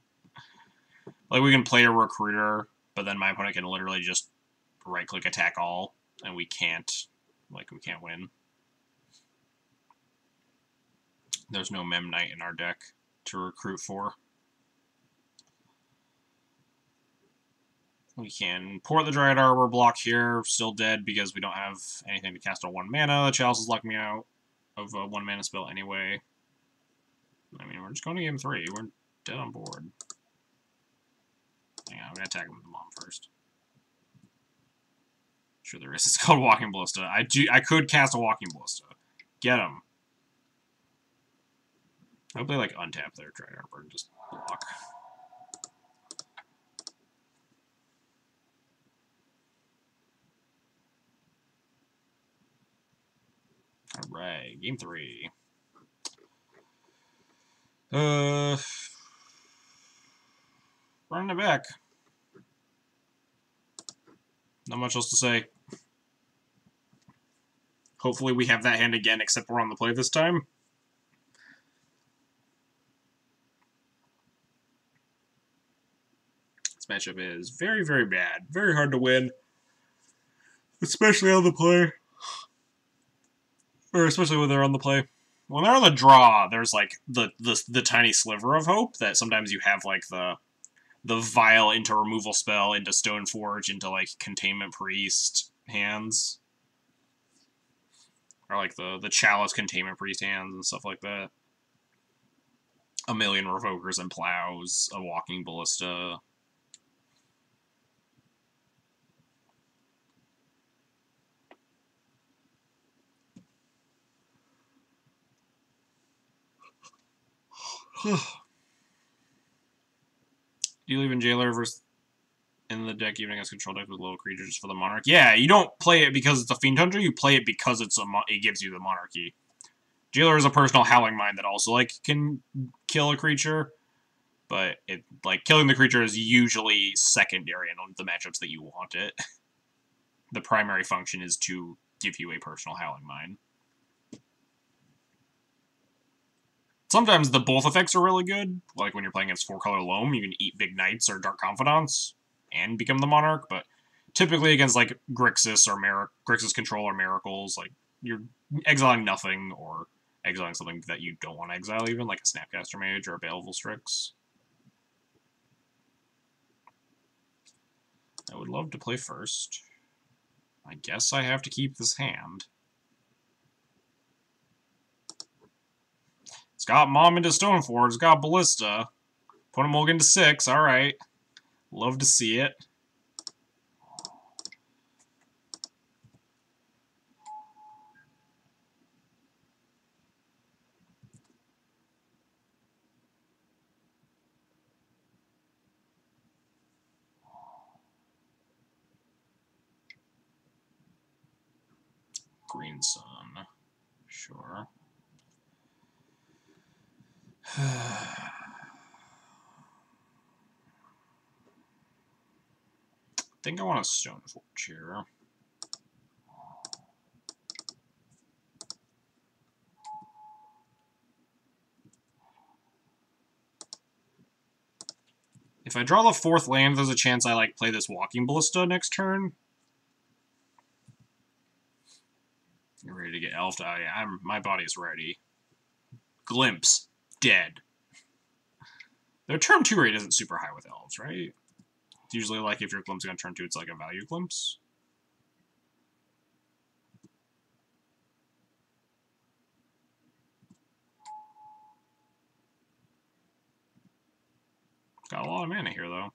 Like, we can play a Recruiter, but then my opponent can literally just right-click attack all, and we can't win. There's no Mem Knight in our deck to recruit for. We can port the Dryad Arbor block here, still dead because we don't have anything to cast on 1 mana. The Chalice is locking me out of a 1 mana spell anyway. I mean, we're just going to game 3. We're dead on board. Hang on, I'm going to attack him with the Mom first. Sure there is. It's called Walking Ballista. I could cast a Walking Ballista. Get him. I hope they, like, untap their Dryad Arbor and just block. Alright, game 3. Running it back. Not much else to say. Hopefully we have that hand again, except we're on the play this time. This matchup is very, very bad. Very hard to win. Especially on the play. Or especially when they're on the play. When they're on the draw, there's like the tiny sliver of hope that sometimes you have like the Vial into removal spell, into Stoneforge, into like Containment Priest hands. Or like the Chalice Containment Priest hands and stuff like that. A million Revokers and Plows, a Walking Ballista. Do you leave in Jailer versus in the deck even against control deck with low creatures for the Monarch? Yeah, you don't play it because it's a Fiend Hunter, you play it because it gives you the Monarchy. Jailer is a personal Howling Mind that also like can kill a creature, but it like killing the creature is usually secondary in the matchups that you want it. The primary function is to give you a personal Howling Mind. Sometimes the both effects are really good, like when you're playing against 4-color Loam, you can eat Big Knights or Dark Confidants and become the Monarch, but typically against like Grixis or Grixis Control or Miracles, like you're exiling nothing or exiling something that you don't want to exile even, like a Snapcaster Mage or a Baleful Strix. I would love to play first. I guess I have to keep this hand. It's got Mom into Stoneforge, it's got Ballista. Opponent mulligan to 6, alright. Love to see it. Green Sun. Sure. I think I want a Stoneforge here. If I draw the 4th land, there's a chance I like play this Walking Ballista next turn. You're ready to get elfed? My body's ready. Glimpse. Dead. Their turn 2 rate isn't super high with elves, right? It's usually like if you're glimpsing on turn 2, it's like a value glimpse. Got a lot of mana here, though.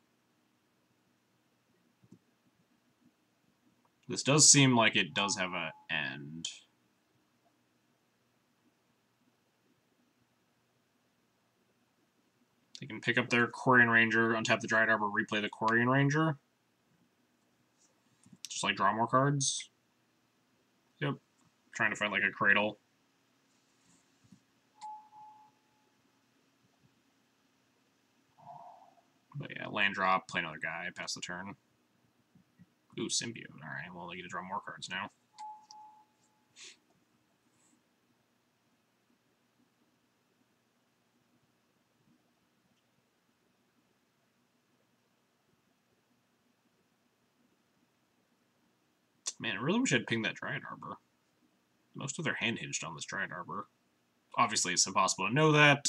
This does seem like it does have an end. They can pick up their Quarian Ranger, untap the Dryad Arbor, replay the Quarian Ranger. Just like draw more cards. Yep. Trying to find like a Cradle. But yeah, land drop, play another guy, pass the turn. Ooh, Symbiote. Alright, well, they get to draw more cards now. Man, I really wish I'd pinged that Dryad Arbor. Most of their hand hinged on this Dryad Arbor. Obviously, it's impossible to know that.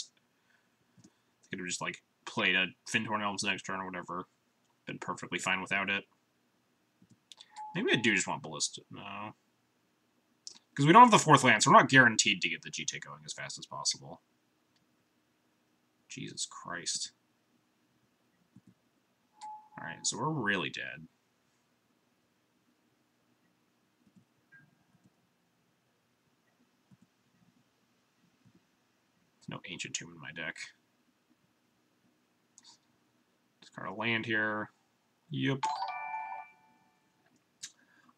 They could have just, like, played a Fintorn Elves next turn or whatever. Been perfectly fine without it. Maybe I do just want Ballista. No. Because we don't have the 4th land, so we're not guaranteed to get the GT going as fast as possible. Jesus Christ. Alright, so we're really dead. There's no Ancient Tomb in my deck. Discard a land here. Yep.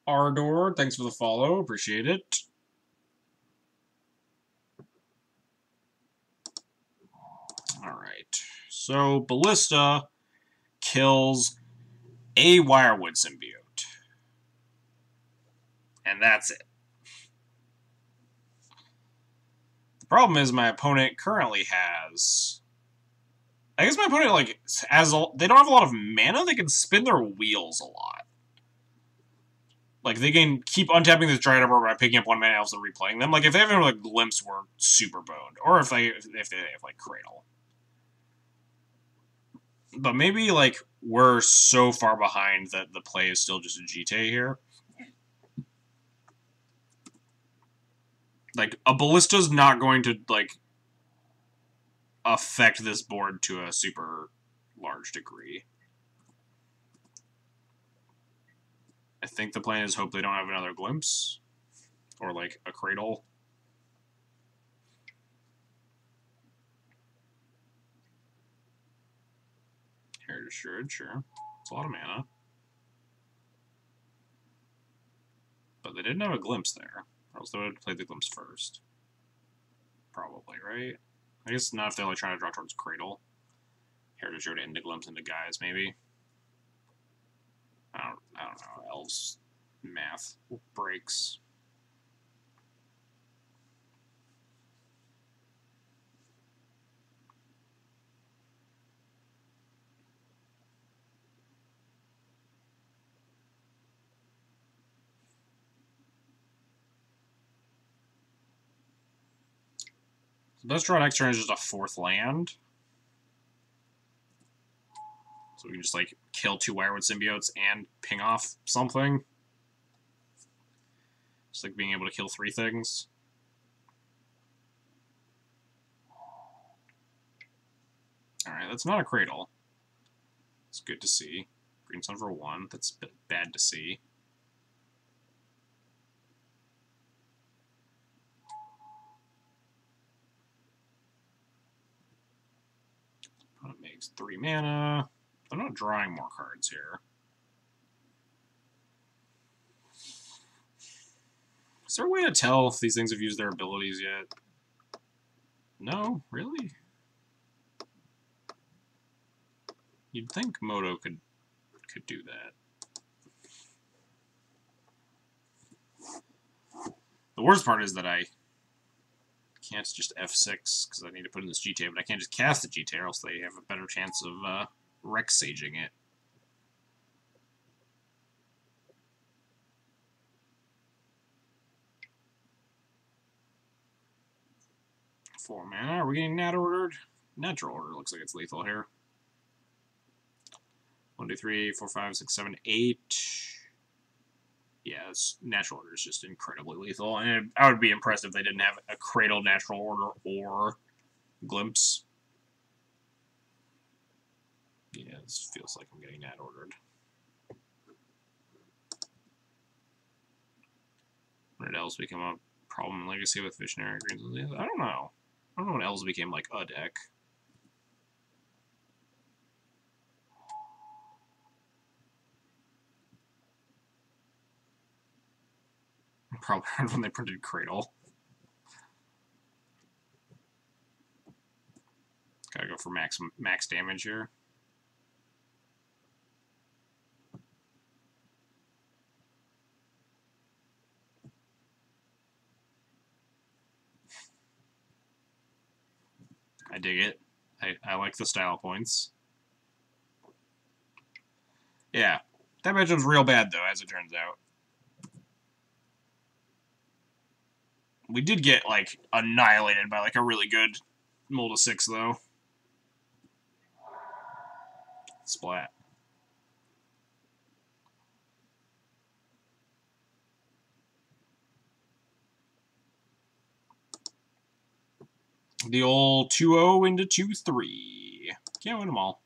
Ardor, thanks for the follow. Appreciate it. Alright. So, Ballista kills a Wirewood Symbiote. And that's it. The problem is my opponent currently has... I guess my opponent, like, they don't have a lot of mana. They can spin their wheels a lot. Like, they can keep untapping this Dryad Arbor by picking up 1 mana elves and replaying them. Like, if they have like Glimpse, we're super boned. Or if they have, like, Cradle. But maybe, like, we're so far behind that the play is still just a GT here. Like, a Ballista's not going to, like, affect this board to a super large degree. I think the plan is hope they don't have another Glimpse. Or, like, a Cradle. Heritage Druid, sure. It's a lot of mana. But they didn't have a Glimpse there. Or else they would have played the Glimpse first. Probably, right? I guess not if they're like trying to draw towards Cradle. Heritage Druid into Glimpse into guys, maybe. I don't know. Elves math breaks. Best draw next turn is just a 4th land. So we can just, like, kill 2 Wirewood Symbiotes and ping off something. Just, like, being able to kill 3 things. Alright, that's not a Cradle. It's good to see. Green Sun for 1. That's bad to see. Opponent makes 3 mana. I'm not drawing more cards here. Is there a way to tell if these things have used their abilities yet? No? Really? You'd think Moto could do that. The worst part is that I can't just F6 because I need to put in this GTA, but I can't just cast the GTA or else they have a better chance of Rex Saging it. Four mana. Are we getting nat ordered? Natural order looks like it's lethal here. 1, 2, 3, 4, 5, 6, 7, 8. Yeah, natural order is just incredibly lethal, and I would be impressed if they didn't have a Cradle natural order or Glimpse. Yeah, this feels like I'm getting nat ordered. When did Elves become a problem in Legacy with Visionary Greens? I don't know. I don't know when Elves became like a deck. Probably when they printed Cradle. Gotta go for max damage here. I dig it. I like the style points. Yeah. That matchup's real bad, though, as it turns out. We did get, like, annihilated by, like, a really good Mold 6, though. Splat. The old 2-0 into 2-3. Can't win them all.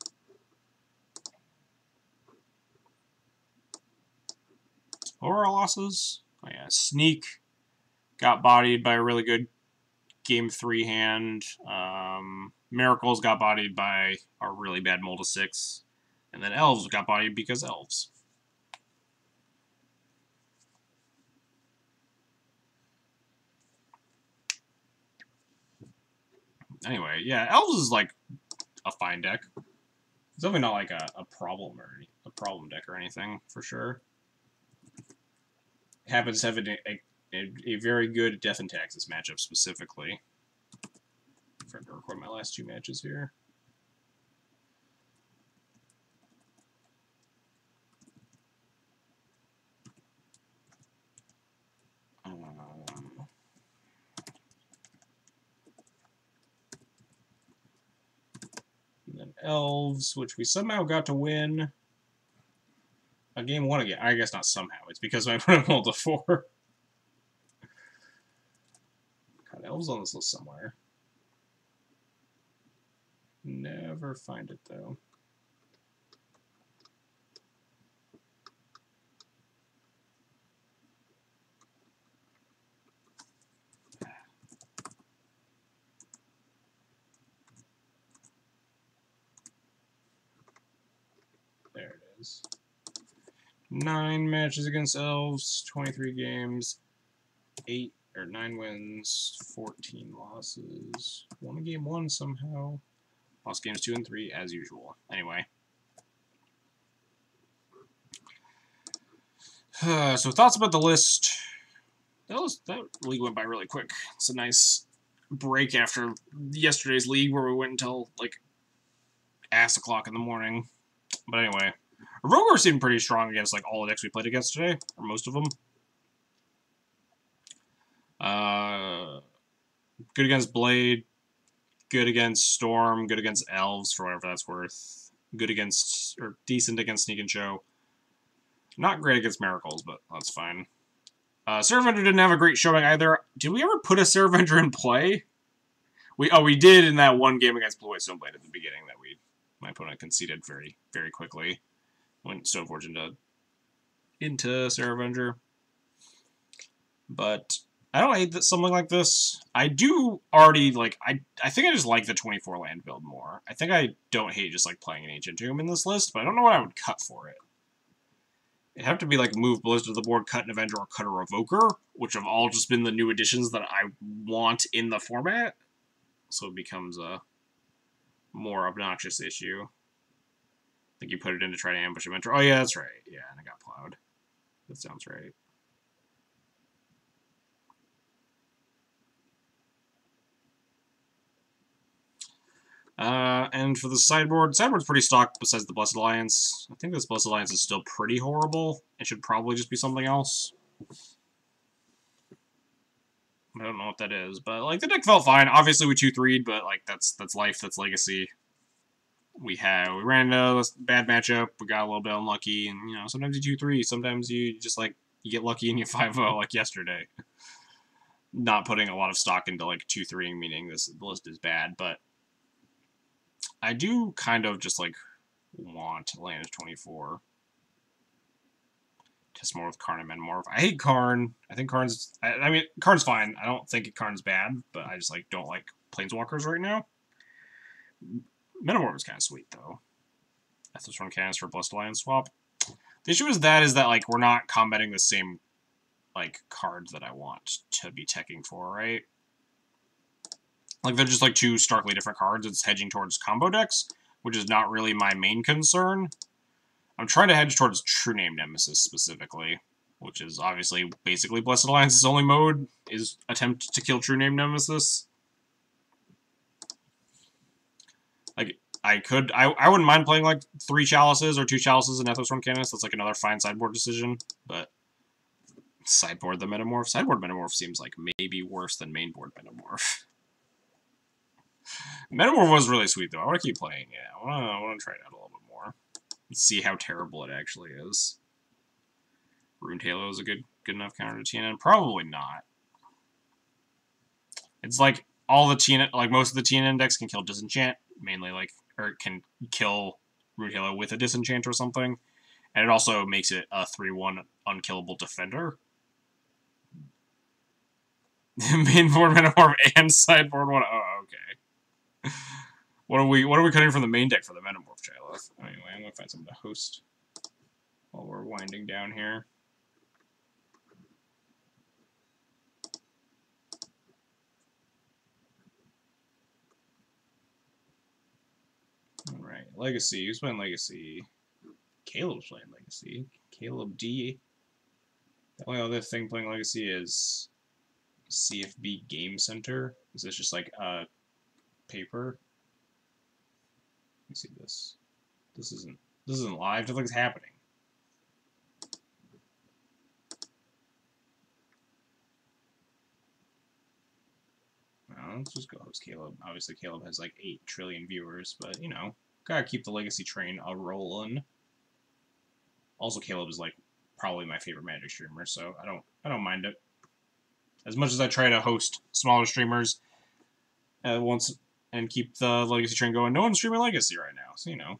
Overall losses? Oh yeah, Sneak got bodied by a really good Game 3 hand. Miracles got bodied by a really bad Mold 6. And then Elves got bodied because Elves. Anyway, yeah, Elves is like a fine deck. It's definitely not like a problem or a problem deck or anything, for sure. It happens to have a very good Death and Taxes matchup specifically. I'm trying to record my last 2 matches here. And then Elves, which we somehow got to win a game 1 again. I guess not somehow. It's because I put a Mold to 4. God, Elves on this list somewhere. Never find it, though. There it is. 9 matches against Elves, 23 games, 9 wins, 14 losses. Won game 1 somehow. Lost games 2 and 3 as usual. Anyway. So thoughts about the list. That league went by really quick. It's a nice break after yesterday's league where we went until like ass o'clock in the morning. But anyway, Rogar seemed pretty strong against like all the decks we played against today, or most of them. Good against Blade. good against Storm, good against Elves, for whatever that's worth. Good against, or decent against Sneak and Show. Not great against Miracles, but that's fine. Servender didn't have a great showing either. Did we ever put a Servender in play? We did in that one game against Blue White Stoneblade at the beginning that my opponent conceded very, very quickly. Went Stoneforge into Servender. But I don't hate something like this. I do already, like, I think I just like the 24 land build more. I think I don't hate just, like, playing an Ancient Tomb in this list, but I don't know what I would cut for it. It'd have to be, like, move Blizzard to the board, cut an Avenger, or cut a Revoker, which have all just been the new additions that I want in the format. So it becomes a more obnoxious issue. I think you put it in to try to ambush a mentor. Oh, yeah, that's right. Yeah, and I got plowed. That sounds right. And for the sideboard's pretty stocked besides the Blessed Alliance. I think this Blessed Alliance is still pretty horrible. It should probably just be something else. I don't know what that is, but, like, the deck felt fine. Obviously, we 2-3'd, but, like, that's life, that's legacy. We ran into a bad matchup, we got a little bit unlucky, and, you know, sometimes you 2-3, sometimes you just, like, you get lucky and you 5-0, like yesterday. Not putting a lot of stock into, like, 2-3ing, meaning this list is bad, but I do kind of just, like, want land of 24. Test more with Karn and Metamorph. I hate Karn. I think Karn's... I mean, Karn's fine. I don't think Karn's bad, but I just, like, don't like Planeswalkers right now. Metamorph is kind of sweet, though. Ethos Run Canis for Blessed Alliance swap. The issue is that, like, we're not combating the same, like, cards that I want to be teching for, right? Like, they're just, like, two starkly different cards. It's hedging towards combo decks, which is not really my main concern. I'm trying to hedge towards True Name Nemesis, specifically, which is obviously basically Blessed Alliance's only mode, is attempt to kill True Name Nemesis. Like, I wouldn't mind playing, like, 3 Chalices or 2 Chalices and Ethos Run Canis. That's, like, another fine sideboard decision, but sideboard the Metamorph. Sideboard Metamorph seems like maybe worse than mainboard Metamorph. Metamorph was really sweet, though. I want to keep playing it. I want to try it out a little bit more. Let's see how terrible it actually is. Ruined Halo is a good enough counter to TNN? Probably not. It's like all the TNN, like most of the TNN decks can kill Disenchant, mainly like, or can kill Ruined Halo with a Disenchant or something, and it also makes it a 3/1 unkillable defender. Mainboard Metamorph and sideboard one. Oh, okay. What are we cutting from the main deck for the Metamorph Chalice? Anyway, I'm gonna find something to host while we're winding down here. Alright, Legacy. Who's playing Legacy? Caleb's playing Legacy. Caleb D. The only other thing playing Legacy is CFB Game Center. Is this just like a paper? Let me see this. This isn't live. Nothing's happening. Well, let's just go host Caleb. Obviously, Caleb has like 8 trillion viewers, but you know, gotta keep the Legacy train a rolling. Also, Caleb is like probably my favorite Magic streamer, so I don't mind it. As much as I try to host smaller streamers once and keep the Legacy train going, no one's streaming Legacy right now, so you know.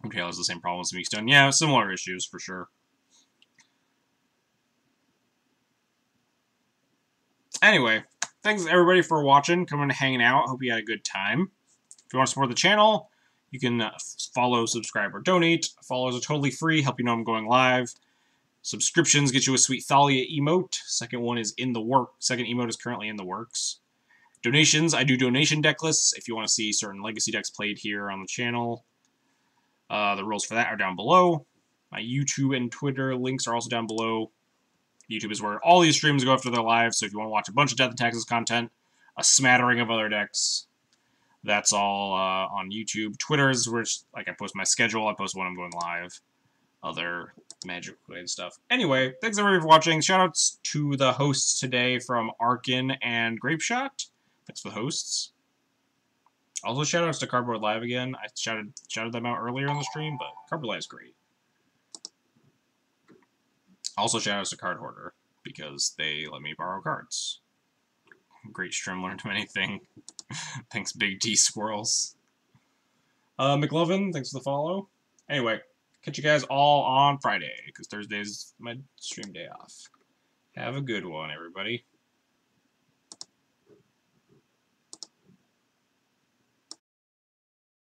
Okay, has the same problem as Meekstone. Yeah, similar issues for sure. Anyway, thanks everybody for watching, coming and hanging out. Hope you had a good time. If you want to support the channel, you can follow, subscribe, or donate. Follows are totally free, help you know I'm going live. Subscriptions get you a sweet Thalia emote. Second one is in the work. Second emote is currently in the works. Donations, I do donation deck lists if you want to see certain Legacy decks played here on the channel. The rules for that are down below. My YouTube and Twitter links are also down below. YouTube is where all these streams go after they're live, so if you want to watch a bunch of Death and Taxes content, a smattering of other decks, that's all on YouTube. Twitter is where, like, I post my schedule, I post when I'm going live. Other Magic-related stuff. Anyway, thanks everybody for watching. Shoutouts to the hosts today from Arkin and Grapeshot. Thanks for the hosts. Also, shoutouts to Cardboard Live again. I shouted them out earlier on the stream, but Cardboard Live is great. Also, shoutouts to Card Hoarder, because they let me borrow cards. Great stream, learned from anything. Thanks, Big D Squirrels. McLovin, thanks for the follow. Anyway, catch you guys all on Friday, because Thursday's my stream day off. Have a good one, everybody.